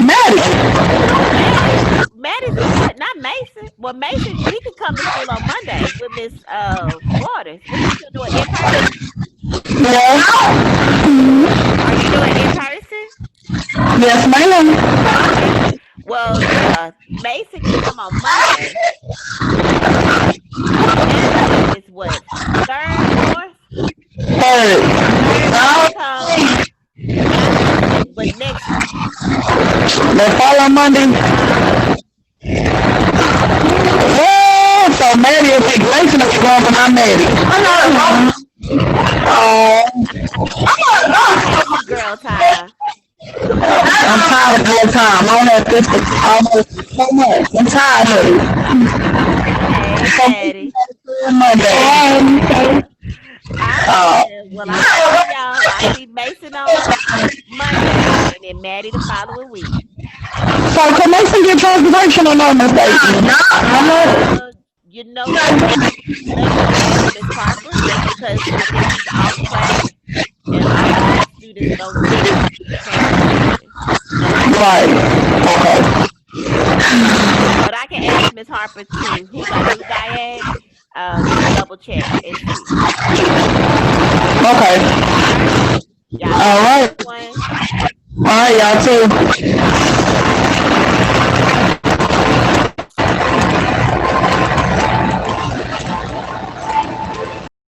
Maddie. Maddie's what? Not Mason. Well, Mason, he could come to school on Monday with Miss Waters. What you still doing in person? Yes. Are you doing in person? Yes, ma'am. Okay. Well, Mason can come on Monday. Angela is what? Third, fourth? Third. Third. She can come not this week, but next week. The following Monday. Oh, so Maddie will take Mason to school for my Maddie. Oh. It's girl time. I'm tired of all time. I don't have this almost so much. I'm tired of it. Hey, Maddie. Monday. Well, I'll see y'all. I'll see Mason on Monday and then Maddie the following week. So can Mason get transportation or no, Miss Staten? You know what? Let me ask Miss Harper because I think he's off class and all class students don't get transportation. Right. Okay. But I can ask Miss Harper too, who's our new diag, to double check and see. Okay. Y'all All right. one. All right, y'all too.